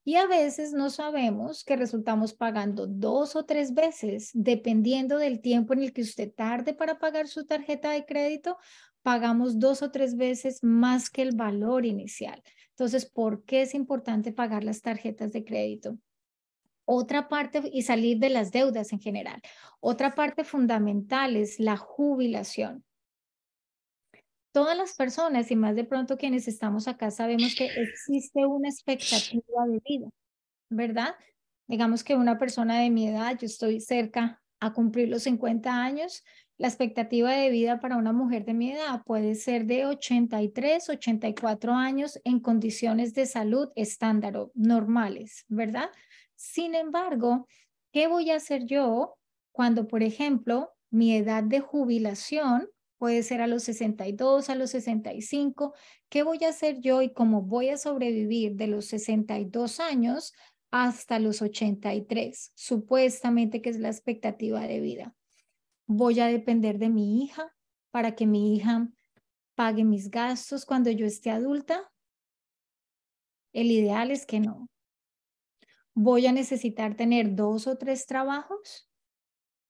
Y a veces no sabemos que resultamos pagando 2 o 3 veces, dependiendo del tiempo en el que usted tarde para pagar su tarjeta de crédito, pagamos 2 o 3 veces más que el valor inicial. Entonces, ¿por qué es importante pagar las tarjetas de crédito? Otra parte, y salir de las deudas en general. Otra parte fundamental es la jubilación. Todas las personas, y más de pronto quienes estamos acá, sabemos que existe una expectativa de vida, ¿verdad? Digamos que una persona de mi edad, yo estoy cerca a cumplir los 50 años, la expectativa de vida para una mujer de mi edad puede ser de 83, 84 años en condiciones de salud estándar o normales, ¿verdad? Sin embargo, ¿qué voy a hacer yo cuando, por ejemplo, mi edad de jubilación puede ser a los 62, a los 65? ¿Qué voy a hacer yo y cómo voy a sobrevivir de los 62 años hasta los 83, supuestamente que es la expectativa de vida? Voy a depender de mi hija para que mi hija pague mis gastos cuando yo esté adulta. El ideal es que no. Voy a necesitar tener 2 o 3 trabajos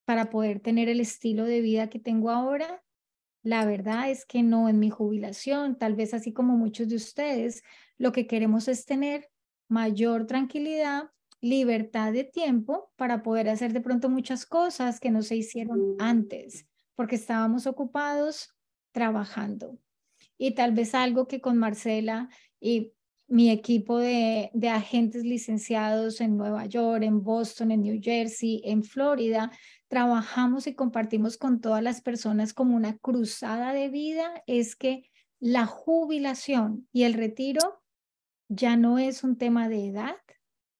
para poder tener el estilo de vida que tengo ahora. La verdad es que no. En mi jubilación, tal vez así como muchos de ustedes, lo que queremos es tener mayor tranquilidad, libertad de tiempo para poder hacer de pronto muchas cosas que no se hicieron antes, porque estábamos ocupados trabajando. Y tal vez algo que con Marcela y mi equipo de agentes licenciados en Nueva York, en Boston, en New Jersey, en Florida, trabajamos y compartimos con todas las personas como una cruzada de vida, es que la jubilación y el retiro ya no es un tema de edad,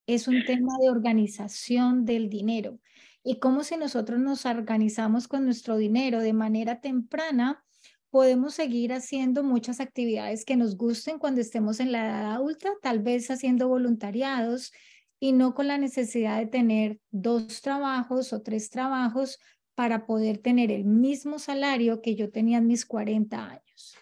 es un tema de organización del dinero. Y como si nosotros nos organizamos con nuestro dinero de manera temprana, podemos seguir haciendo muchas actividades que nos gusten cuando estemos en la edad adulta, tal vez haciendo voluntariados y no con la necesidad de tener 2 trabajos o 3 trabajos para poder tener el mismo salario que yo tenía en mis 40 años.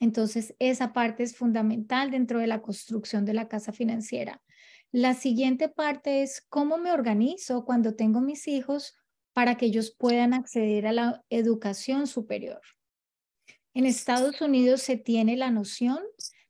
Entonces, esa parte es fundamental dentro de la construcción de la casa financiera. La siguiente parte es cómo me organizo cuando tengo mis hijos para que ellos puedan acceder a la educación superior. En Estados Unidos se tiene la noción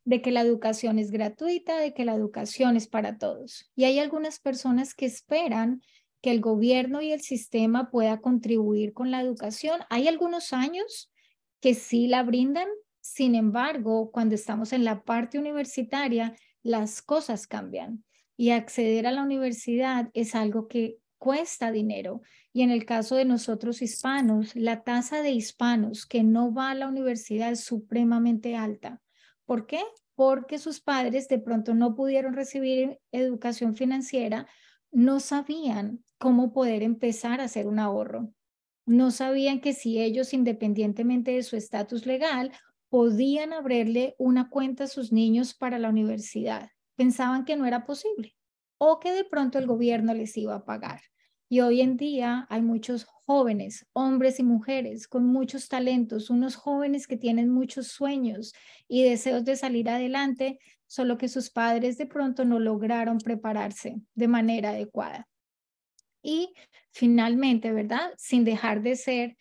de que la educación es gratuita, de que la educación es para todos. Y hay algunas personas que esperan que el gobierno y el sistema pueda contribuir con la educación. Hay algunos años que sí la brindan, sin embargo, cuando estamos en la parte universitaria, las cosas cambian. y acceder a la universidad es algo que cuesta dinero. Y en el caso de nosotros hispanos, la tasa de hispanos que no va a la universidad es supremamente alta. ¿Por qué? Porque sus padres de pronto no pudieron recibir educación financiera, no sabían cómo poder empezar a hacer un ahorro. No sabían que si ellos, independientemente de su estatus legal, podían abrirle una cuenta a sus niños para la universidad. Pensaban que no era posible o que de pronto el gobierno les iba a pagar. Y hoy en día hay muchos jóvenes, hombres y mujeres con muchos talentos, unos jóvenes que tienen muchos sueños y deseos de salir adelante, solo que sus padres de pronto no lograron prepararse de manera adecuada. Y finalmente, ¿verdad? Sin dejar de ser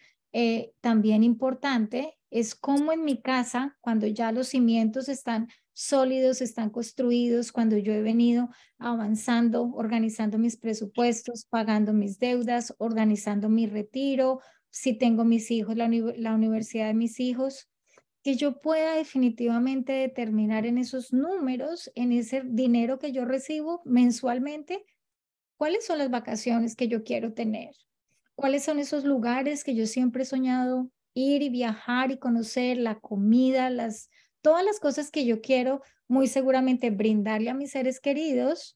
también importante, es como en mi casa, cuando ya los cimientos están sólidos, están construidos, cuando yo he venido avanzando, organizando mis presupuestos, pagando mis deudas, organizando mi retiro, si tengo mis hijos, la universidad de mis hijos, que yo pueda definitivamente determinar en esos números, en ese dinero que yo recibo mensualmente, ¿cuáles son las vacaciones que yo quiero tener? ¿Cuáles son esos lugares que yo siempre he soñado ir y viajar y conocer, la comida, todas las cosas que yo quiero muy seguramente brindarle a mis seres queridos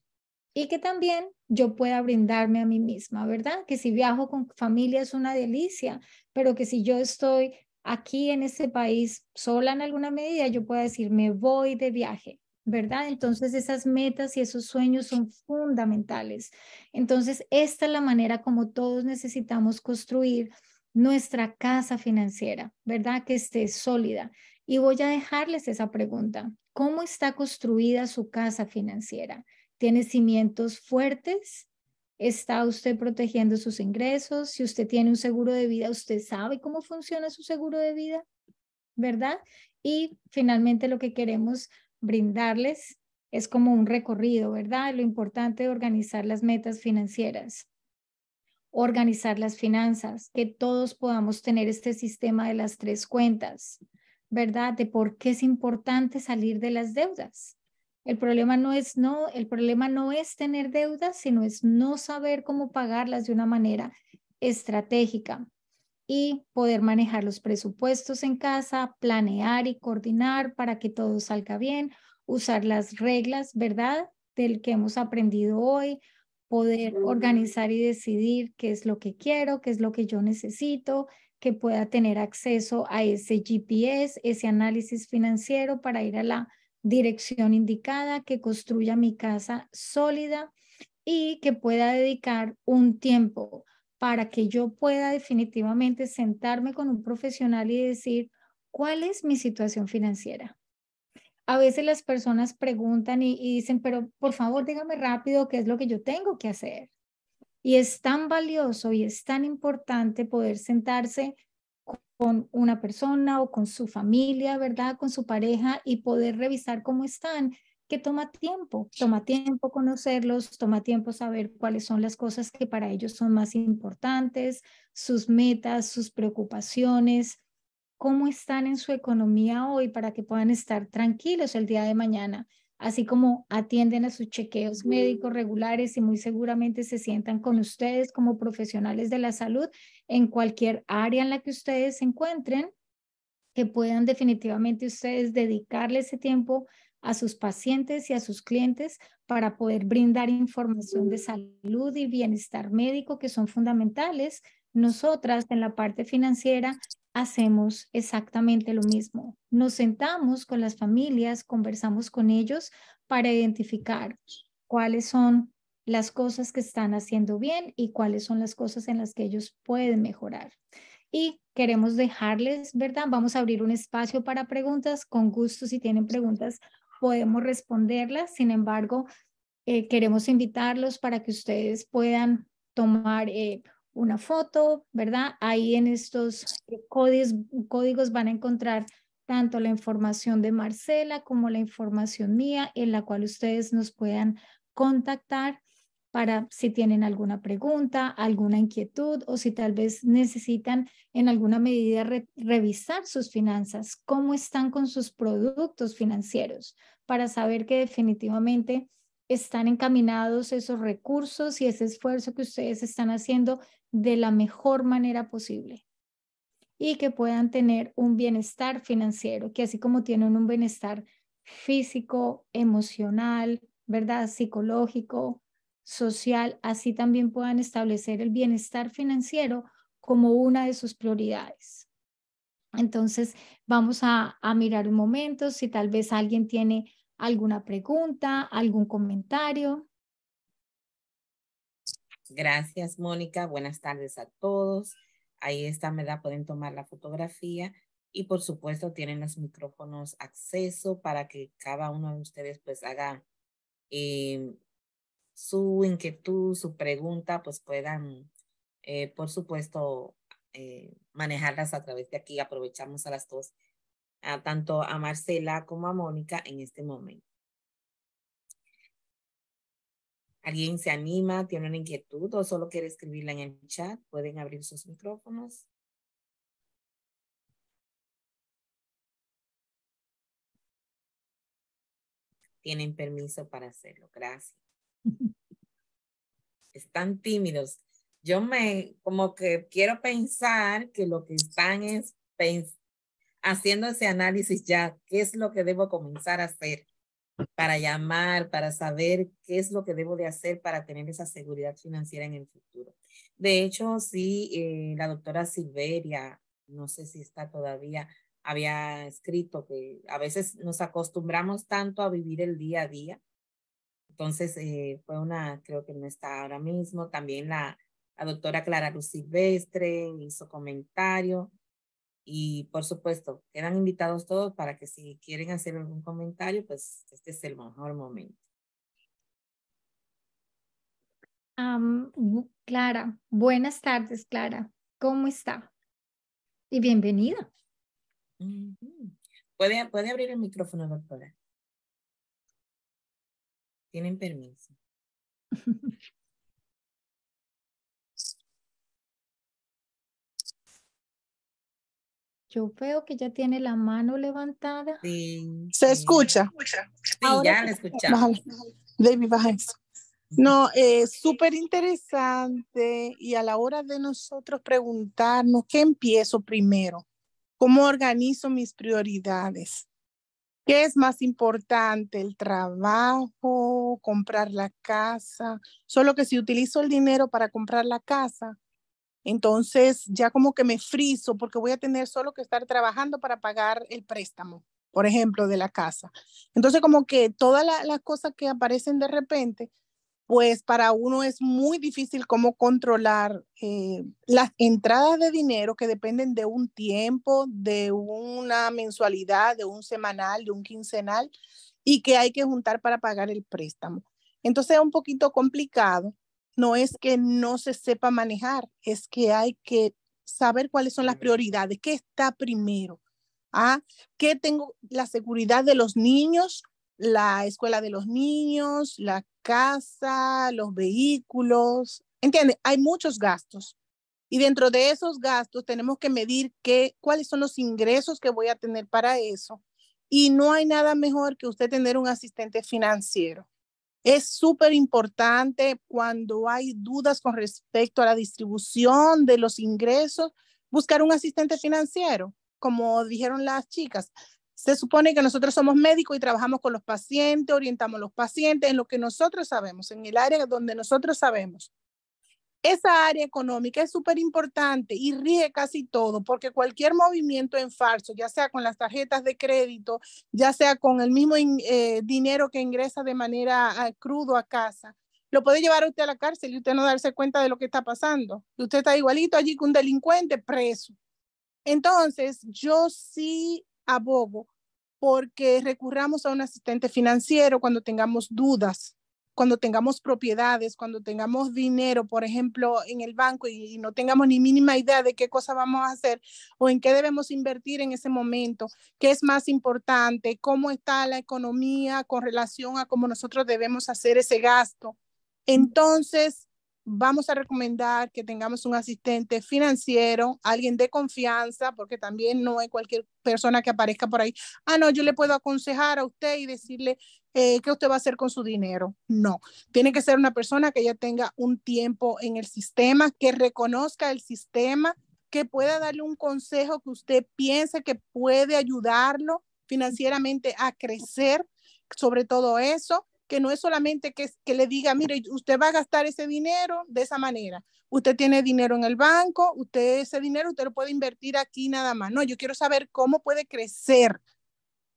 y que también yo pueda brindarme a mí misma, ¿verdad? Que si viajo con familia es una delicia, pero que si yo estoy aquí en este país sola en alguna medida, yo pueda decir, me voy de viaje, ¿verdad? Entonces esas metas y esos sueños son fundamentales. Entonces, esta es la manera como todos necesitamos construir nuestra casa financiera, ¿verdad? Que esté sólida. Y voy a dejarles esa pregunta. ¿Cómo está construida su casa financiera? ¿Tiene cimientos fuertes? ¿Está usted protegiendo sus ingresos? Si usted tiene un seguro de vida, ¿usted sabe cómo funciona su seguro de vida? ¿Verdad? Y finalmente lo que queremos brindarles es como un recorrido, ¿verdad? Lo importante de organizar las metas financieras, organizar las finanzas, que todos podamos tener este sistema de las 3 cuentas, ¿verdad? De por qué es importante salir de las deudas. El problema no es tener deudas, sino es no saber cómo pagarlas de una manera estratégica y poder manejar los presupuestos en casa, planear y coordinar para que todo salga bien, usar las reglas, ¿verdad? Del que hemos aprendido hoy, poder organizar y decidir qué es lo que quiero, qué es lo que yo necesito, que pueda tener acceso a ese GPS, ese análisis financiero para ir a la dirección indicada, que construya mi casa sólida y que pueda dedicar un tiempo para que yo pueda definitivamente sentarme con un profesional y decir, ¿cuál es mi situación financiera? A veces las personas preguntan y dicen, pero por favor, dígame rápido qué es lo que yo tengo que hacer. Y es tan valioso y es tan importante poder sentarse con una persona o con su familia, ¿verdad? Con su pareja y poder revisar cómo están, que toma tiempo conocerlos, toma tiempo saber cuáles son las cosas que para ellos son más importantes, sus metas, sus preocupaciones, cómo están en su economía hoy para que puedan estar tranquilos el día de mañana, así como atienden a sus chequeos médicos regulares y muy seguramente se sientan con ustedes como profesionales de la salud en cualquier área en la que ustedes se encuentren, que puedan definitivamente ustedes dedicarle ese tiempo a sus pacientes y a sus clientes para poder brindar información de salud y bienestar médico que son fundamentales. Nosotras en la parte financiera hacemos exactamente lo mismo. Nos sentamos con las familias, conversamos con ellos para identificar cuáles son las cosas que están haciendo bien y cuáles son las cosas en las que ellos pueden mejorar. Y queremos dejarles, ¿verdad? Vamos a abrir un espacio para preguntas. Con gusto, si tienen preguntas, podemos responderlas. Sin embargo, queremos invitarlos para que ustedes puedan tomar una foto, ¿verdad? Ahí en estos códigos van a encontrar tanto la información de Marcela como la información mía, en la cual ustedes nos puedan contactar para si tienen alguna pregunta, alguna inquietud o si tal vez necesitan en alguna medida revisar sus finanzas, cómo están con sus productos financieros, para saber que definitivamente están encaminados esos recursos y ese esfuerzo que ustedes están haciendo de la mejor manera posible y que puedan tener un bienestar financiero, que así como tienen un bienestar físico, emocional, ¿verdad? Psicológico, social, así también puedan establecer el bienestar financiero como una de sus prioridades. Entonces, vamos a mirar un momento si tal vez alguien tiene alguna pregunta, algún comentario. Gracias, Mónica. Buenas tardes a todos. Ahí está, ¿verdad? Pueden tomar la fotografía y por supuesto tienen los micrófonos acceso para que cada uno de ustedes pues haga su inquietud, su pregunta, pues puedan, por supuesto, manejarlas a través de aquí. Aprovechamos a las dos, tanto a Marcela como a Mónica en este momento. ¿Alguien se anima, tiene una inquietud o solo quiere escribirla en el chat? Pueden abrir sus micrófonos. Tienen permiso para hacerlo. Gracias. Están tímidos. Yo como que quiero pensar que lo que están es haciendo ese análisis ya. ¿Qué es lo que debo comenzar a hacer para llamar, para saber qué es lo que debo de hacer para tener esa seguridad financiera en el futuro? De hecho, sí, la doctora Silveria, no sé si está todavía, había escrito que a veces nos acostumbramos tanto a vivir el día a día. Entonces, creo que no está ahora mismo. También la doctora Clara Luz Silvestre hizo comentario. Y por supuesto, quedan invitados todos para que si quieren hacer algún comentario, pues este es el mejor momento. Clara, buenas tardes, Clara. ¿Cómo está? Y bienvenida. ¿Puede abrir el micrófono, doctora? Tienen permiso. Yo veo que ya tiene la mano levantada. Sí. ¿Se escucha? Sí, Ahora ya la escuchamos. David, baja eso. No, súper interesante y a la hora de nosotros preguntarnos qué empiezo primero, cómo organizo mis prioridades, qué es más importante, el trabajo, comprar la casa, solo que si utilizo el dinero para comprar la casa, entonces ya como que me friso porque voy a tener solo que estar trabajando para pagar el préstamo, por ejemplo, de la casa. Entonces como que todas las cosas que aparecen de repente, pues para uno es muy difícil cómo controlar las entradas de dinero que dependen de un tiempo, de una mensualidad, de un semanal, de un quincenal y que hay que juntar para pagar el préstamo. Entonces es un poquito complicado. No es que no se sepa manejar, es que hay que saber cuáles son las prioridades, qué está primero. ¿Ah? ¿Qué tengo? La seguridad de los niños, la escuela de los niños, la casa, los vehículos. ¿Entiendes? Hay muchos gastos. Y dentro de esos gastos tenemos que medir cuáles son los ingresos que voy a tener para eso. Y no hay nada mejor que usted tener un asistente financiero. Es súper importante cuando hay dudas con respecto a la distribución de los ingresos, buscar un asistente financiero, como dijeron las chicas. Se supone que nosotros somos médicos y trabajamos con los pacientes, orientamos a los pacientes en lo que nosotros sabemos, en el área donde nosotros sabemos. Esa área económica es súper importante y rige casi todo, porque cualquier movimiento en falso, ya sea con las tarjetas de crédito, ya sea con el mismo dinero que ingresa de manera crudo a casa, lo puede llevar a usted a la cárcel y usted no darse cuenta de lo que está pasando. Usted está igualito allí que un delincuente preso. Entonces, yo sí abogo porque recurramos a un asistente financiero cuando tengamos dudas, cuando tengamos propiedades, cuando tengamos dinero, por ejemplo, en el banco y no tengamos ni mínima idea de qué cosa vamos a hacer o en qué debemos invertir en ese momento, qué es más importante, cómo está la economía con relación a cómo nosotros debemos hacer ese gasto. Entonces, vamos a recomendar que tengamos un asistente financiero, alguien de confianza, porque también no es cualquier persona que aparezca por ahí. Ah, no, yo le puedo aconsejar a usted y decirle qué usted va a hacer con su dinero. No, tiene que ser una persona que ya tenga un tiempo en el sistema, que reconozca el sistema, que pueda darle un consejo que usted piense que puede ayudarlo financieramente a crecer, sobre todo eso, que no es solamente que le diga, mire, usted va a gastar ese dinero de esa manera. Usted tiene dinero en el banco, usted ese dinero usted lo puede invertir aquí nada más. No, yo quiero saber cómo puede crecer.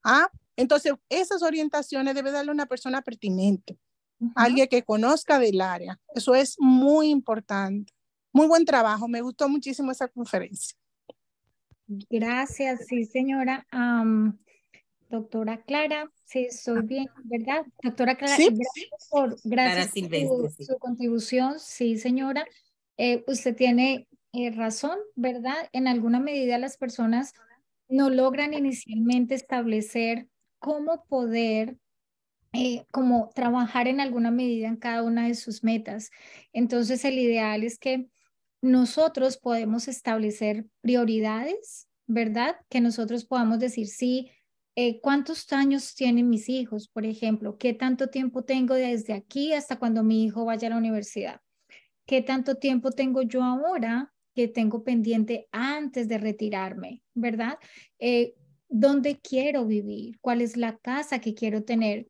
¿Ah? Entonces, esas orientaciones debe darle una persona pertinente, alguien que conozca del área. Eso es muy importante. Muy buen trabajo, me gustó muchísimo esa conferencia. Gracias, sí, señora. Doctora Clara, sí, estoy bien, ¿verdad? Doctora Clara, Sí, Clara gracias por Silvestre, sí. su contribución, sí, señora. Usted tiene razón, ¿verdad? En alguna medida las personas no logran inicialmente establecer cómo poder como trabajar en alguna medida en cada una de sus metas. Entonces, el ideal es que nosotros podemos establecer prioridades, ¿verdad? Que nosotros podamos decir, sí, ¿cuántos años tienen mis hijos, por ejemplo? ¿Qué tanto tiempo tengo desde aquí hasta cuando mi hijo vaya a la universidad? ¿Qué tanto tiempo tengo yo ahora que tengo pendiente antes de retirarme, ¿verdad? ¿Dónde quiero vivir? ¿Cuál es la casa que quiero tener?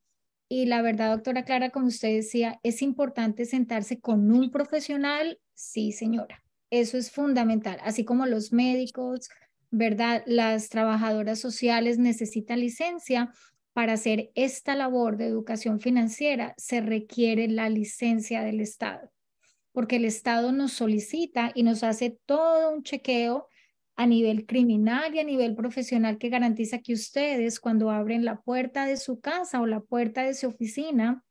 Y la verdad, doctora Clara, como usted decía, es importante sentarse con un profesional. Sí, señora, eso es fundamental. Así como los médicos, ¿verdad? Las trabajadoras sociales necesitan licencia. Para hacer esta labor de educación financiera se requiere la licencia del Estado, porque el Estado nos solicita y nos hace todo un chequeo a nivel criminal y a nivel profesional que garantiza que ustedes, cuando abren la puerta de su casa o la puerta de su oficina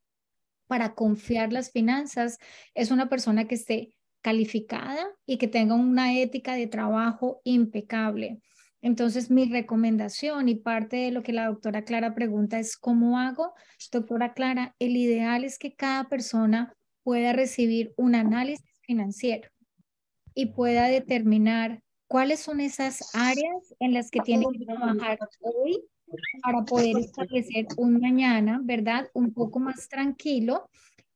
para confiar las finanzas, es una persona que esté calificada y que tenga una ética de trabajo impecable. Entonces, mi recomendación y parte de lo que la doctora Clara pregunta es, ¿cómo hago? Doctora Clara, el ideal es que cada persona pueda recibir un análisis financiero y pueda determinar cuáles son esas áreas en las que tiene que trabajar hoy para poder establecer un mañana, ¿verdad? Un poco más tranquilo,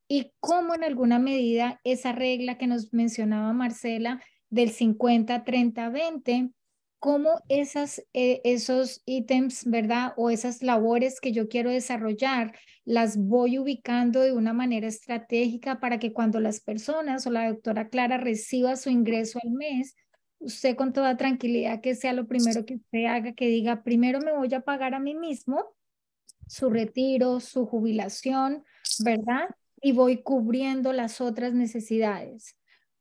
y cómo en alguna medida esa regla que nos mencionaba Marcela del 50-30-20, cómo esos ítems, ¿verdad? O esas labores que yo quiero desarrollar, las voy ubicando de una manera estratégica para que cuando las personas o la doctora Clara reciba su ingreso al mes, usted con toda tranquilidad que sea lo primero que usted haga, que diga, primero me voy a pagar a mí mismo su retiro, su jubilación, ¿verdad? Y voy cubriendo las otras necesidades.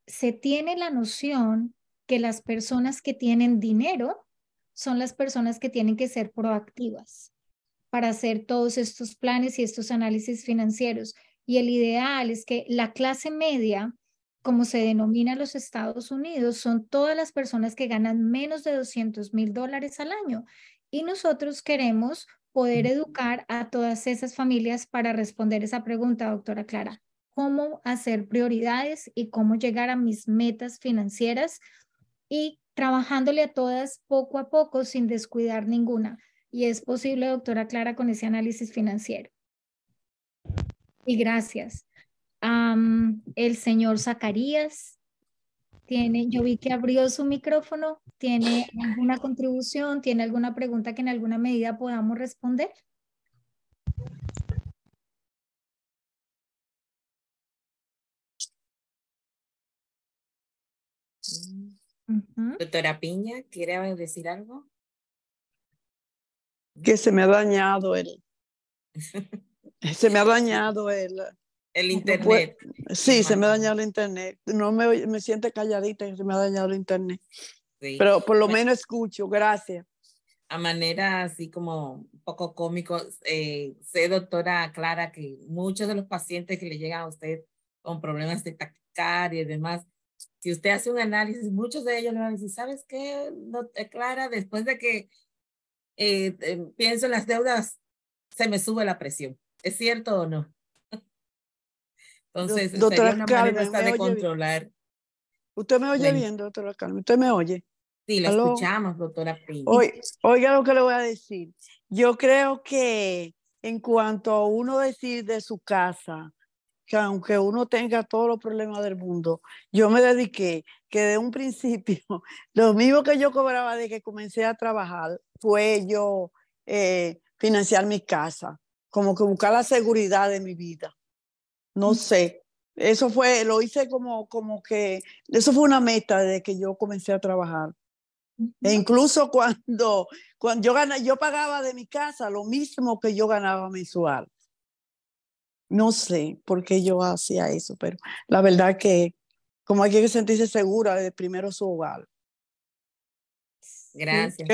Se tiene la noción que las personas que tienen dinero son las personas que tienen que ser proactivas para hacer todos estos planes y estos análisis financieros. Y el ideal es que la clase media, como se denomina en los Estados Unidos, son todas las personas que ganan menos de $200,000 al año. Y nosotros queremos poder educar a todas esas familias para responder esa pregunta, doctora Clara. ¿Cómo hacer prioridades y cómo llegar a mis metas financieras? Y trabajándole a todas poco a poco sin descuidar ninguna. Y es posible, doctora Clara, con ese análisis financiero. Y gracias. El señor Zacarías yo vi que abrió su micrófono. ¿Tiene alguna contribución? ¿Tiene alguna pregunta que en alguna medida podamos responder? Doctora Piña, ¿quiere decir algo? Que se me ha dañado se me ha dañado el internet. Sí, se me ha dañado el internet. No me siento calladita y se me ha dañado el internet. Sí. Pero por lo menos escucho, gracias. A manera así como un poco cómico, sé, doctora Clara, que muchos de los pacientes que le llegan a usted con problemas de taquicardia y demás, si usted hace un análisis, muchos de ellos le van a decir, ¿sabes qué, Clara? Después de que pienso en las deudas, se me sube la presión. ¿Es cierto o no? Entonces, sería Doctora una manera Carmen, hasta ¿me de oye bien? controlar. ¿Usted me oye Bueno, bien, doctora Carmen? ¿Usted me oye? sí, la ¿Aló? escuchamos, doctora Piña. Oiga lo que le voy a decir. Yo creo que en cuanto a uno decir de su casa, que aunque uno tenga todos los problemas del mundo, yo me dediqué que de un principio, lo mismo que yo cobraba de que comencé a trabajar, fue yo financiar mi casa, como que buscar la seguridad de mi vida. No sé, eso fue, lo hice como que, eso fue una meta desde que yo comencé a trabajar. E incluso cuando yo pagaba de mi casa lo mismo que yo ganaba mensual. No sé por qué yo hacía eso, pero la verdad que como hay que sentirse segura de primero su hogar. Gracias.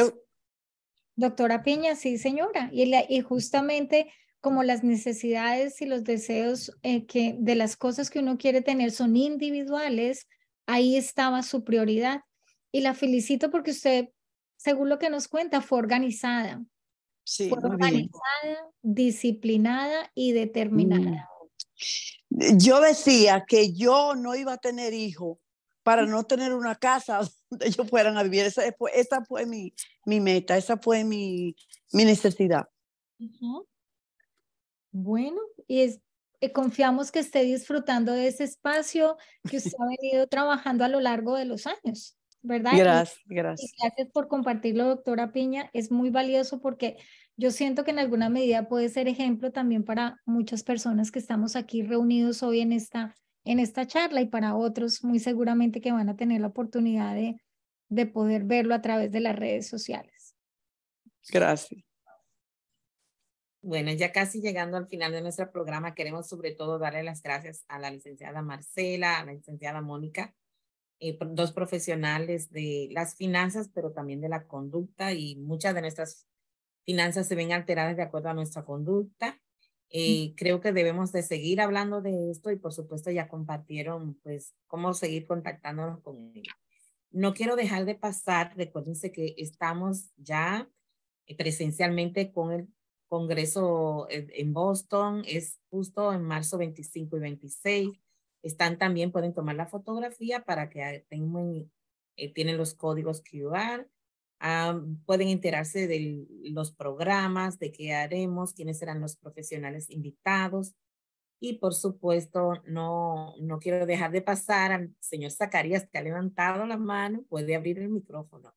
Doctora Piña, sí, señora. Y justamente como las necesidades y los deseos de las cosas que uno quiere tener son individuales, ahí estaba su prioridad. Y la felicito porque usted, según lo que nos cuenta, fue organizada. Sí, Fue muy bien. organizada, disciplinada y determinada. Yo decía que yo no iba a tener hijos para no tener una casa donde ellos fueran a vivir. Esa fue mi meta, esa fue mi necesidad. Bueno, confiamos que esté disfrutando de ese espacio que usted ha venido trabajando a lo largo de los años, ¿verdad? Gracias, Y gracias. gracias por compartirlo, doctora Piña. Es muy valioso porque yo siento que en alguna medida puede ser ejemplo también para muchas personas que estamos aquí reunidos hoy en esta charla y para otros muy seguramente que van a tener la oportunidad de poder verlo a través de las redes sociales. Gracias. Bueno, ya casi llegando al final de nuestro programa, queremos sobre todo darle las gracias a la licenciada Marcela, a la licenciada Mónica, dos profesionales de las finanzas, pero también de la conducta, y muchas de nuestras finanzas se ven alteradas de acuerdo a nuestra conducta. Creo que debemos de seguir hablando de esto y por supuesto ya compartieron pues cómo seguir contactándonos con ellos. No quiero dejar de pasar, recuérdense que estamos ya presencialmente con el Congreso en Boston, es justo en marzo 25 y 26. Están también, pueden tomar la fotografía para que tienen los códigos QR. Pueden enterarse de los programas, de qué haremos, quiénes serán los profesionales invitados. Y por supuesto, no quiero dejar de pasar al señor Zacarías, que ha levantado la mano. Puede abrir el micrófono.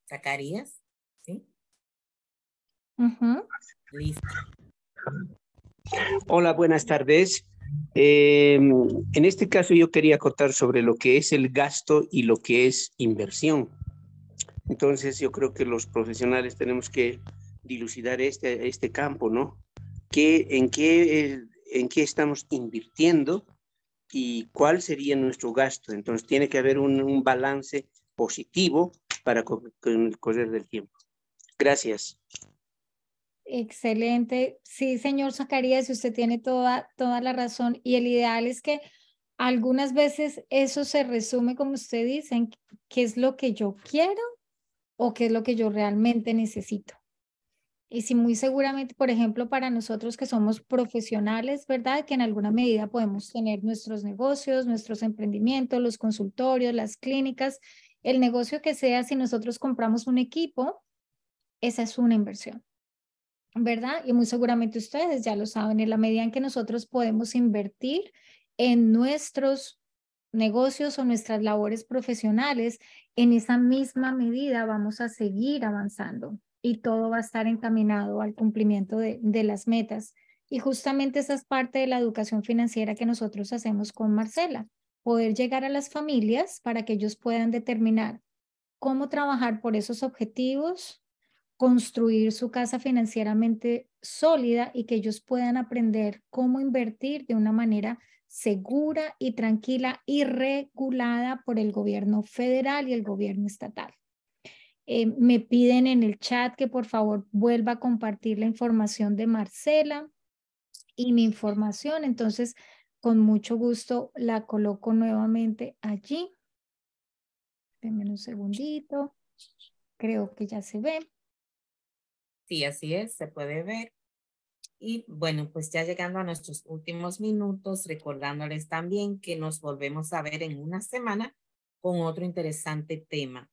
Zacarías, ¿sí? Listo. Hola, buenas tardes. En este caso yo quería contar sobre lo que es el gasto y lo que es inversión. Entonces yo creo que los profesionales tenemos que dilucidar este campo, ¿no? ¿En qué estamos invirtiendo y cuál sería nuestro gasto? Entonces tiene que haber un balance positivo para con el correr del tiempo. Gracias. Excelente. Sí, señor Zacarías, usted tiene toda la razón. Y el ideal es que algunas veces eso se resume, como usted dice, en qué es lo que yo quiero o qué es lo que yo realmente necesito. Y si muy seguramente, por ejemplo, para nosotros que somos profesionales, ¿verdad? Que en alguna medida podemos tener nuestros negocios, nuestros emprendimientos, los consultorios, las clínicas, el negocio que sea, si nosotros compramos un equipo, esa es una inversión. ¿Verdad? Y muy seguramente ustedes ya lo saben, en la medida en que nosotros podemos invertir en nuestros negocios o nuestras labores profesionales, en esa misma medida vamos a seguir avanzando y todo va a estar encaminado al cumplimiento de las metas. Y justamente esa es parte de la educación financiera que nosotros hacemos con Marcela, poder llegar a las familias para que ellos puedan determinar cómo trabajar por esos objetivos, construir su casa financieramente sólida y que ellos puedan aprender cómo invertir de una manera segura y tranquila y regulada por el gobierno federal y el gobierno estatal. Me piden en el chat que por favor vuelva a compartir la información de Marcela y mi información. Entonces, con mucho gusto la coloco nuevamente allí. Denme un segundito. Creo que ya se ve. Sí, así es, se puede ver. Y bueno, pues ya llegando a nuestros últimos minutos, recordándoles también que nos volvemos a ver en una semana con otro interesante tema.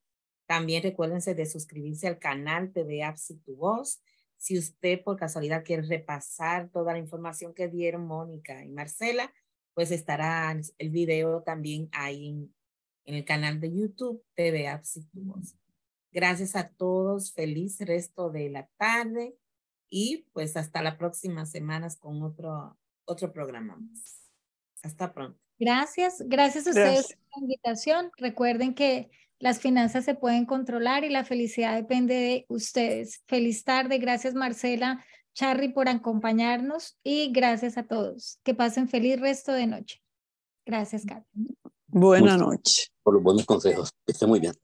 También recuérdense de suscribirse al canal TV Apps y Tu Voz. Si usted por casualidad quiere repasar toda la información que dieron Mónica y Marcela, pues estará el video también ahí en el canal de YouTube TV Apps y Tu Voz. Gracias a todos, feliz resto de la tarde y pues hasta la próxima semana con otro programa más. Hasta pronto. Gracias a ustedes por la invitación. Recuerden que las finanzas se pueden controlar y la felicidad depende de ustedes. Feliz tarde. Gracias Marcela, Charry por acompañarnos y gracias a todos. Que pasen feliz resto de noche. Gracias, Carmen. Buenas noches. Por los buenos consejos. Que esté muy bien.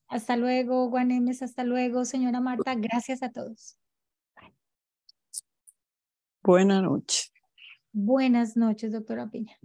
Hasta luego, Juanemes. Hasta luego, señora Marta. Gracias a todos. Buenas noches. Buenas noches, doctora Piña.